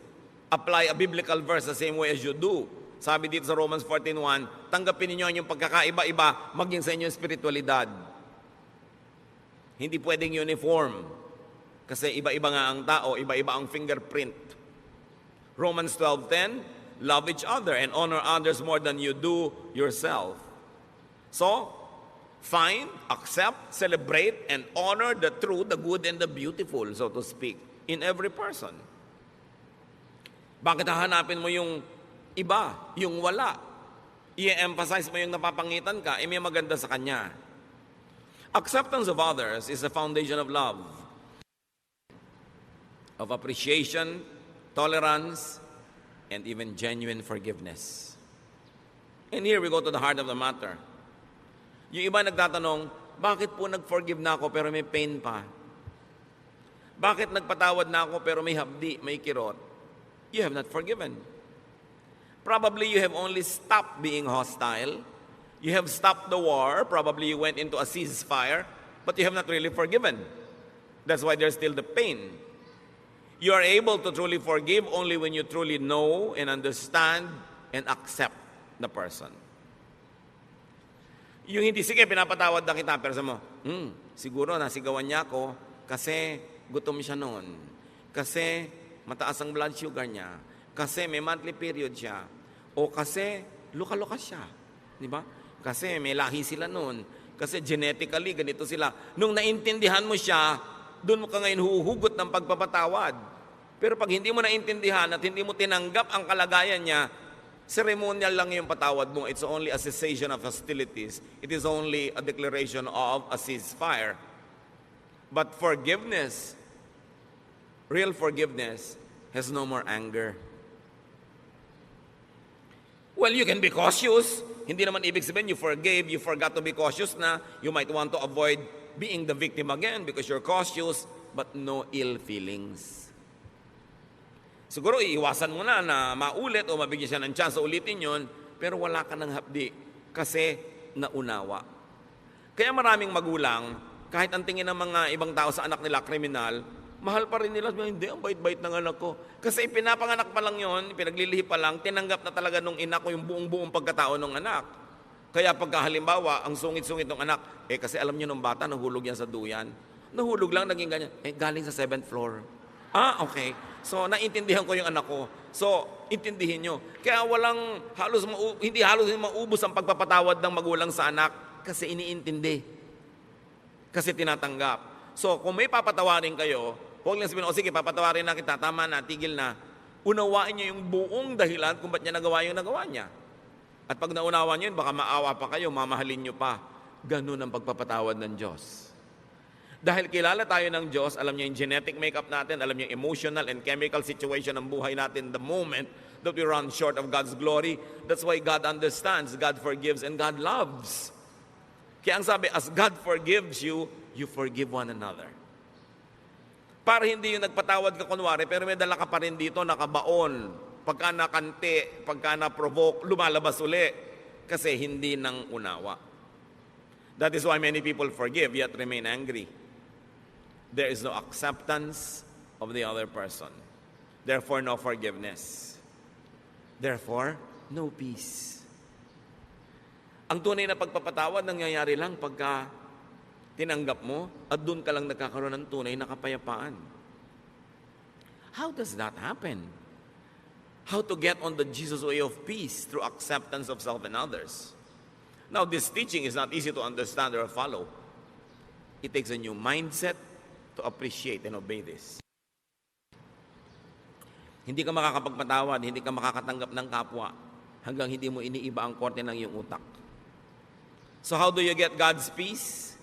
apply a biblical verse the same way as you do. Sabi dito sa Romans 14:1, tanggapin niyo yung pagkakaiba-iba maging sa inyong spiritualidad. Hindi pwedeng uniform. Kasi iba-iba nga ang tao, iba-iba ang fingerprint. Romans 12:10, love each other and honor others more than you do yourself. So, find, accept, celebrate, and honor the true, the good, and the beautiful, so to speak, in every person. Bakit hahanapin mo yung iba, yung wala? I-emphasize mo yung napapangitan ka, may maganda sa kanya. Acceptance of others is the foundation of love, of appreciation, tolerance, and even genuine forgiveness. And here we go to the heart of the matter. Yung iba nagtatanong, bakit po nag-forgive na ako pero may pain pa? Bakit nagpatawad na ako pero may hapdi, may kirot? You have not forgiven. Probably you have only stopped being hostile. You have stopped the war. Probably you went into a ceasefire, but you have not really forgiven. That's why there's still the pain. You are able to truly forgive only when you truly know and understand and accept the person. Yung hindi, sige, pinapatawad na kita, pero sa mo, siguro nasigawan niya ako kasi gutom siya noon. Kasi mataas ang blood sugar niya. Kasi may monthly period siya. O kasi luka-luka siya. Di ba? Kasi may lahi sila noon. Kasi genetically, ganito sila. Nung naintindihan mo siya, doon mo ka ngayon huhugot ng pagpapatawad. Pero pag hindi mo naintindihan at hindi mo tinanggap ang kalagayan niya, ceremonial lang yung patawad mo. It's only a cessation of hostilities. It is only a declaration of a ceasefire. But forgiveness, real forgiveness, has no more anger. Well, you can be cautious. Hindi naman ibig sabihin you forgave, you forgot to be cautious na. You might want to avoid being the victim again because you're cautious, but no ill feelings. Siguro iiwasan mo na maulit o mabigyan siya ng chance ulitin yon, pero wala ka ng hapdi kasi naunawa. Kaya maraming magulang, kahit ang tingin ng mga ibang tao sa anak nila kriminal, mahal pa rin nila. Hindi, ang bait-bait ng anak ko. Kasi pinapanganak pa lang yon, pinaglilihi pa lang, tinanggap na talaga nung ina ko yung buong-buong pagkatao ng anak. Kaya pagka halimbawa, ang sungit-sungit ng anak, kasi alam niyo nung bata, nahulog yan sa duyan. Nahulog lang, naging ganyan. Galing sa 7th floor. Okay. So, naintindihan ko yung anak ko. So, intindihin nyo. Kaya hindi halos maubos ang pagpapatawad ng magulang sa anak kasi iniintindi. Kasi tinatanggap. So, kung may papatawarin kayo, huwag lang sabihin, sige, papatawarin na kita, tama na, tigil na. Unawain nyo yung buong dahilan kung ba't niya nagawa yung nagawa niya. At pag naunawa nyo yun, baka maawa pa kayo, mamahalin nyo pa. Ganun ang pagpapatawad ng Diyos. Dahil kilala tayo ng Diyos, alam niya yung genetic makeup natin, alam niya yung emotional and chemical situation ng buhay natin the moment that we run short of God's glory. That's why God understands, God forgives, and God loves. Kaya ang sabi, as God forgives you, you forgive one another. Para hindi yung nagpatawad ka kunwari, pero may dala ka pa rin dito, nakabaon. Pagka nakante, pagka na-provoke, lumalabas uli. Kasi hindi nang unawa. That is why many people forgive yet remain angry. There is no acceptance of the other person. Therefore, no forgiveness. Therefore, no peace. Ang tunay na pagpapatawad nangyayari lang pagka tinanggap mo at doon ka lang nagkakaroon ng tunay na kapayapaan. How does that happen? How to get on the Jesus way of peace through acceptance of self and others. Now, this teaching is not easy to understand or follow. It takes a new mindset to appreciate and obey this. Hindi ka makakapagpatawad, hindi ka makakatanggap ng kapwa hanggang hindi mo iniiba ang korte ng iyong utak. So how do you get God's peace?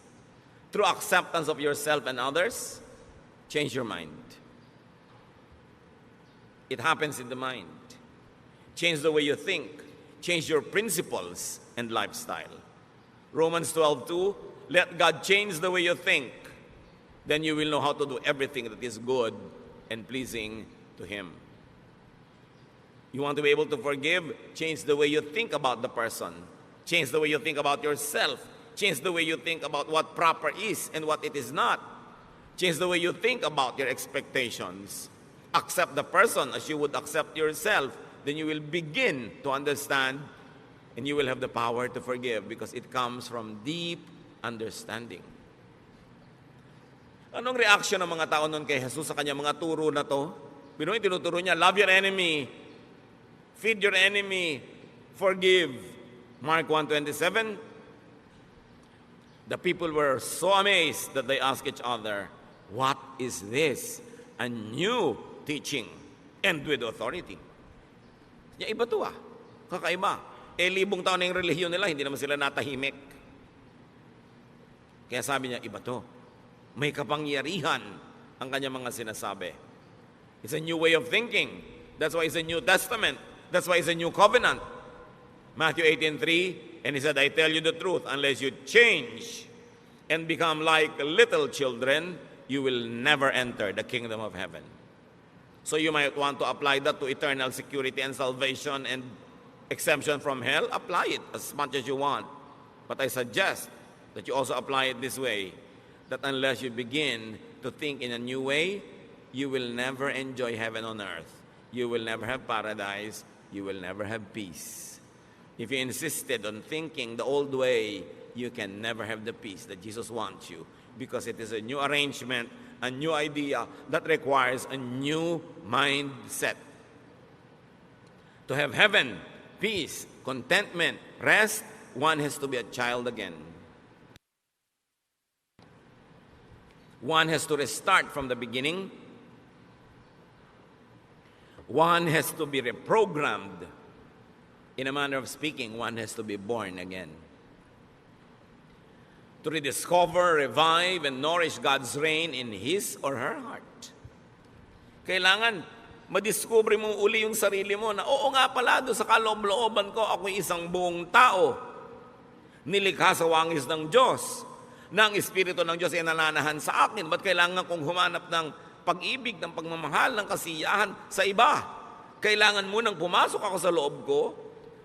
Through acceptance of yourself and others. Change your mind. It happens in the mind. Change the way you think. Change your principles and lifestyle. Romans 12:2, let God change the way you think. Then you will know how to do everything that is good and pleasing to Him. You want to be able to forgive? Change the way you think about the person. Change the way you think about yourself. Change the way you think about what proper is and what it is not. Change the way you think about your expectations. Accept the person as you would accept yourself. Then you will begin to understand and you will have the power to forgive because it comes from deep understanding. Anong reaction ng mga tao noon kay Jesus sa kanyang mga turo na to? Pinoy, tinuturo niya, love your enemy, feed your enemy, forgive. Mark 1:27, the people were so amazed that they asked each other, what is this? A new teaching and with authority. Ya, iba to kakaiba. Libong taon na yung relihiyon nila, hindi naman sila natahimik. Kaya sabi niya, iba to. May kapangyarihan ang kanyang mga sinasabi. It's a new way of thinking. That's why it's a New Testament. That's why it's a new covenant. Matthew 18:3, and He said, I tell you the truth, unless you change and become like little children, you will never enter the kingdom of heaven. So you might want to apply that to eternal security and salvation and exemption from hell. Apply it as much as you want. But I suggest that you also apply it this way, that unless you begin to think in a new way, you will never enjoy heaven on earth. You will never have paradise. You will never have peace. If you insisted on thinking the old way, you can never have the peace that Jesus wants you, because it is a new arrangement, a new idea that requires a new mindset. To have heaven, peace, contentment, rest, one has to be a child again. One has to restart from the beginning. One has to be reprogrammed. In a manner of speaking, one has to be born again. To rediscover, revive, and nourish God's reign in his or her heart. Kailangan madiscover mo uli yung sarili mo na, oo nga pala, doon sa kaloob-looban ko, ako'y isang buong tao. Nilikha sa wangis ng Diyos, na ang Espiritu ng Diyos ay nananahan sa akin. Ba't kailangan kong humanap ng pag-ibig, ng pagmamahal, ng kasiyahan sa iba? Kailangan munang pumasok ako sa loob ko.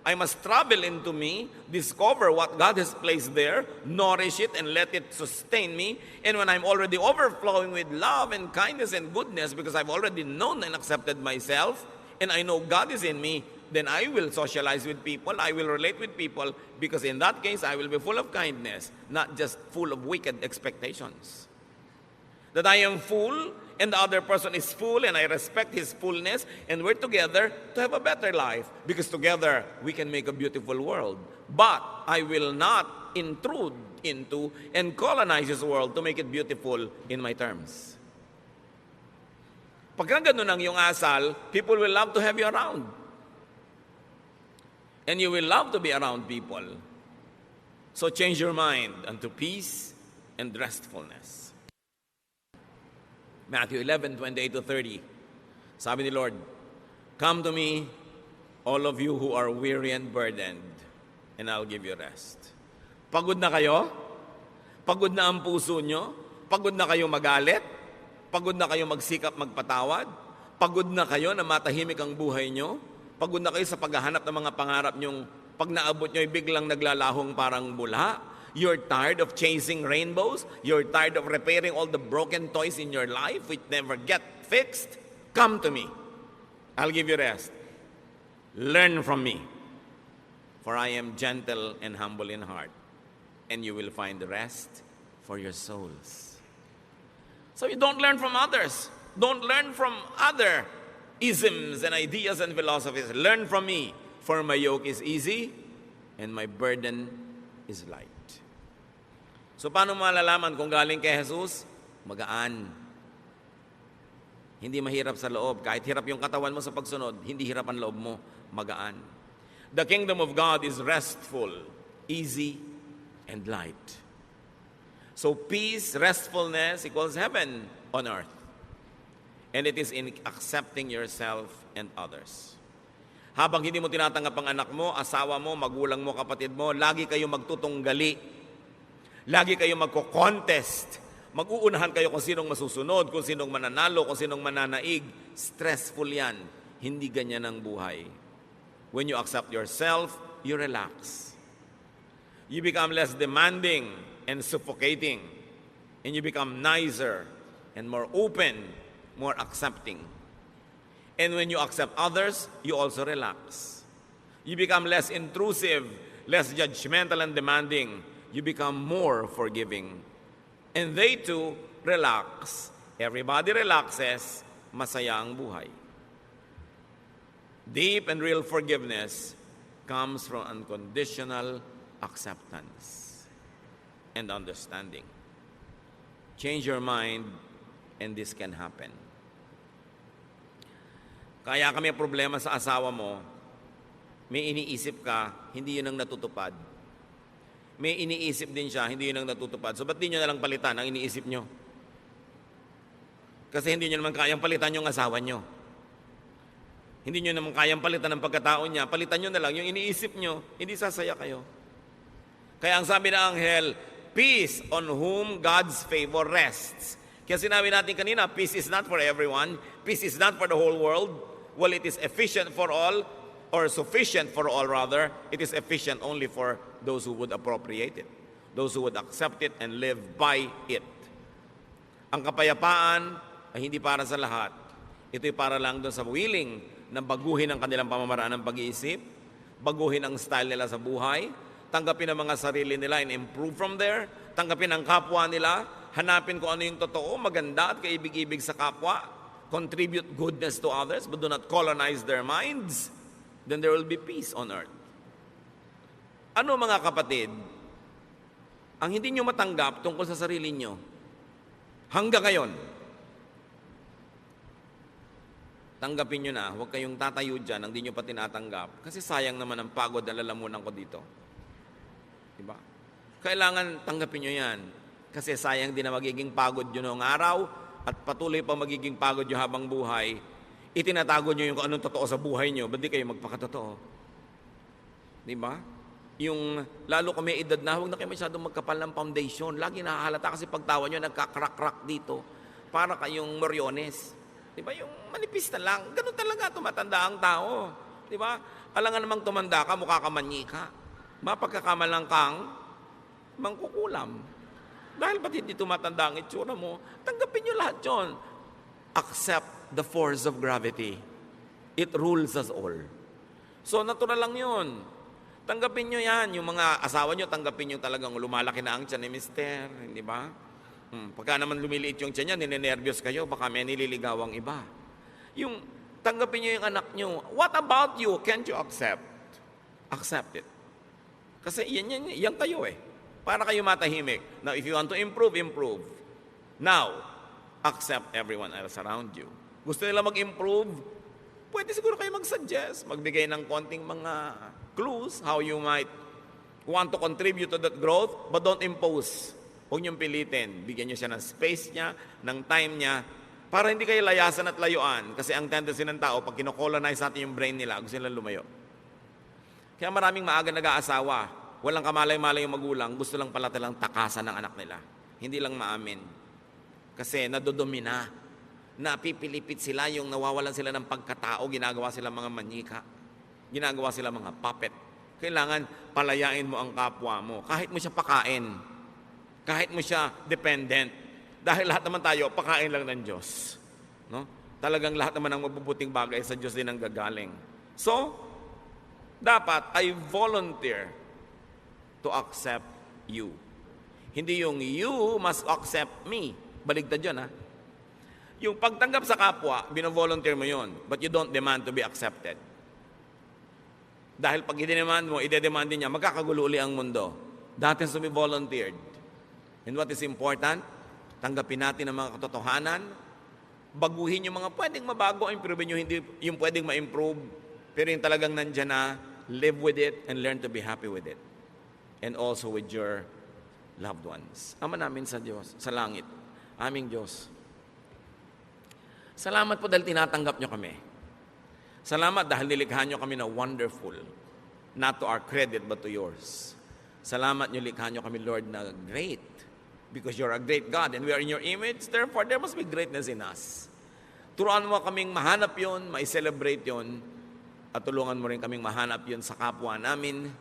I must travel into me, discover what God has placed there, nourish it, and let it sustain me. And when I'm already overflowing with love and kindness and goodness, because I've already known and accepted myself, and I know God is in me, then I will socialize with people, I will relate with people, because in that case, I will be full of kindness, not just full of wicked expectations. That I am full, and the other person is full, and I respect his fullness, and we're together to have a better life, because together we can make a beautiful world. But I will not intrude into and colonize this world to make it beautiful in my terms. Pagka ganun ang iyong asal, people will love to have you around. And you will love to be around people. So change your mind unto peace and restfulness. Matthew 11:28-30. Sabi ni Lord, "Come to me, all of you who are weary and burdened, and I'll give you rest." Pagod na kayo? Pagod na ang puso nyo? Pagod na kayo magalit? Pagod na kayo magsikap magpatawad? Pagod na kayo na matahimik ang buhay nyo? Pagod na kayo sa paghahanap ng mga pangarap nyong pag naabot nyo ay biglang naglalahong parang bula? You're tired of chasing rainbows? You're tired of repairing all the broken toys in your life which never get fixed? Come to me. I'll give you rest. Learn from me. For I am gentle and humble in heart, and you will find rest for your souls. So you don't learn from others. Don't learn from other isms and ideas and philosophies. Learn from me, for my yoke is easy and my burden is light. So paano malalaman kung galing kay Jesus? Magaan. Hindi mahirap sa loob. Kahit hirap yung katawan mo sa pagsunod, hindi hirap ang loob mo. Magaan. The kingdom of God is restful, easy, and light. So peace, restfulness equals heaven on earth. And it is in accepting yourself and others. Habang hindi mo tinatanggap ang anak mo, asawa mo, magulang mo, kapatid mo, lagi kayo magtutunggali. Lagi kayo magko-contest. Mag-uunahan kayo kung sinong masusunod, kung sinong mananalo, kung sinong mananaig. Stressful yan. Hindi ganyan ang buhay. When you accept yourself, you relax. You become less demanding and suffocating. And you become nicer and more open, more accepting. And when you accept others, you also relax. You become less intrusive, less judgmental and demanding. You become more forgiving. And they too relax. Everybody relaxes, masaya ang buhay. Deep and real forgiveness comes from unconditional acceptance and understanding. Change your mind and this can happen. Kaya kami problema sa asawa mo, may iniisip ka, hindi yun ang natutupad. May iniisip din siya, hindi yun ang natutupad. So ba't di nyo nalang palitan ang iniisip nyo? Kasi hindi nyo naman kayang palitan yung asawa nyo. Hindi nyo naman kayang palitan ang pagkatao niya. Palitan nyo na lang yung iniisip nyo, hindi sasaya kayo. Kaya ang sabi ng anghel, peace on whom God's favor rests. Kaya sinabi natin kanina, peace is not for everyone. Peace is not for the whole world. Well, it is efficient for all, or sufficient for all rather. It is efficient only for those who would appropriate it, those who would accept it and live by it. Ang kapayapaan ay hindi para sa lahat. Ito'y para lang doon sa willing na baguhin ang kanilang pamamaraan ng pag-iisip, baguhin ang style nila sa buhay, tanggapin ang mga sarili nila and improve from there, tanggapin ang kapwa nila, hanapin kung ano yung totoo, maganda at kaibig-ibig sa kapwa, contribute goodness to others, but do not colonize their minds, then there will be peace on earth. Ano mga kapatid, ang hindi nyo matanggap tungkol sa sarili nyo? Hanggang ngayon, tanggapin nyo na, huwag kayong tatayo dyan ang di nyo pa tinatanggap. Kasi sayang naman ang pagod na lalamunan ko dito. Diba? Kailangan tanggapin nyo yan. Kasi sayang din na magiging pagod yun noong araw at patuloy pa magiging pagod nyo habang buhay. Itinatago nyo yung kung anong totoo sa buhay nyo. Ba't di kayo magpakatotoo? Diba? Yung lalo kung may edad na, huwag na kayo masyadong magkapal ng foundation. Lagi nakahalata kasi pagtawa nyo, nagkakrak-krak dito. Para kayong moryones. Diba? Yung manipis na lang. Ganun talaga tumatanda ang tao. Diba? Alangan namang tumanda ka, mukha ka manyika. Mapagkakamalang kang mangkukulam. Dahil ba't hindi tumatanda ang itsura mo, tanggapin nyo lahat yun. Accept the force of gravity. It rules us all. So, natural lang yun. Tanggapin nyo yan. Yung mga asawa nyo, tanggapin nyo talagang lumalaki na ang tiyan ni mister. Hindi ba? Pagka naman lumiliit yung tiyan niya, ninenervyos kayo, baka may nililigawang iba. Yung tanggapin nyo yung anak nyo. What about you? Can't you accept? Accept it. Kasi yan kayo eh. Para kayo matahimik. Now, if you want to improve, improve. Now, accept everyone else around you. Gusto nila mag-improve? Pwede siguro kayo mag-suggest, magbigay ng konting mga clues how you might want to contribute to that growth, but don't impose. Huwag niyong pilitin. Bigyan niyo siya ng space niya, ng time niya, para hindi kayo layasan at layuan. Kasi ang tendency ng tao, pag kinocolonize natin yung brain nila, gusto nilang lumayo. Kaya maraming maaga nag-aasawa, walang kamalay-malay yung magulang, gusto lang pala talang takasan ng anak nila. Hindi lang maamin. Kasi nadodumi na. Napipilipit sila, yung nawawalan sila ng pagkatao, ginagawa sila mga manyika. Ginagawa sila mga puppet. Kailangan palayain mo ang kapwa mo. Kahit mo siya pakain. Kahit mo siya dependent. Dahil lahat naman tayo, pakain lang ng Diyos. No? Talagang lahat naman ng mabubuting bagay sa Diyos din ang gagaling. So, dapat I volunteer to accept you. Hindi yung you must accept me. Baligtad yun, ha? Yung pagtanggap sa kapwa, bino-volunteer mo yun, but you don't demand to be accepted. Dahil pag i-demand mo, ide-demand din niya, magkakagulo uli ang mundo. That has to be volunteered. And what is important, tanggapin natin ang mga katotohanan, baguhin yung mga pwedeng mabago, improve yung hindi yung pwedeng ma-improve, pero yung talagang nandyan na, live with it and learn to be happy with it. And also with your loved ones. Ama namin sa Diyos, sa langit, aming Diyos. Salamat po dahil tinatanggap nyo kami. Salamat dahil nilikha nyo kami na wonderful. Not to our credit, but to yours. Salamat nyo likha nyo kami, Lord, na great. Because you're a great God and we are in your image. Therefore, there must be greatness in us. Turuan mo kaming mahanap yon, ma-celebrate yon, at tulungan mo rin kaming mahanap yon sa kapwa namin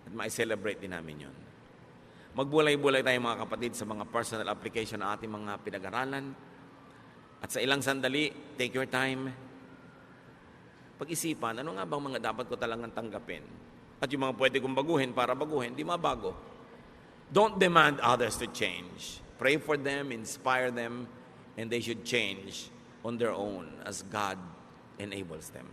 at ma-celebrate din namin yon. Magbulay-bulay tayo mga kapatid sa mga personal application na ating mga pinag-aralan. At sa ilang sandali, take your time. Pag-isipan, ano nga bang mga dapat ko talagang tanggapin? At yung mga pwede kong baguhin para baguhin, di mabago. Don't demand others to change. Pray for them, inspire them, and they should change on their own as God enables them.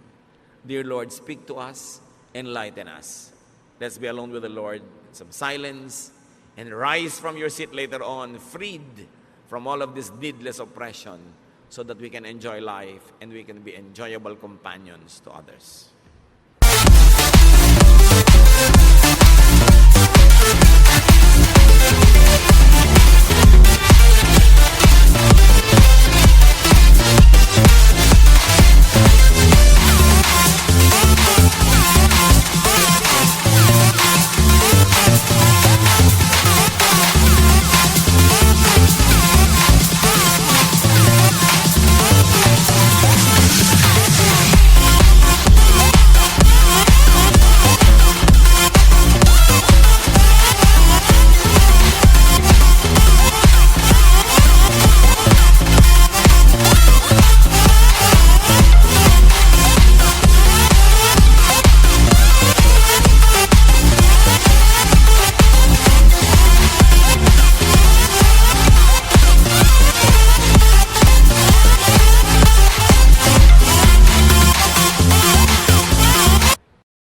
Dear Lord, speak to us, enlighten us. Let's be alone with the Lord, some silence, and rise from your seat later on, freed from all of this needless oppression, so that we can enjoy life and we can be enjoyable companions to others.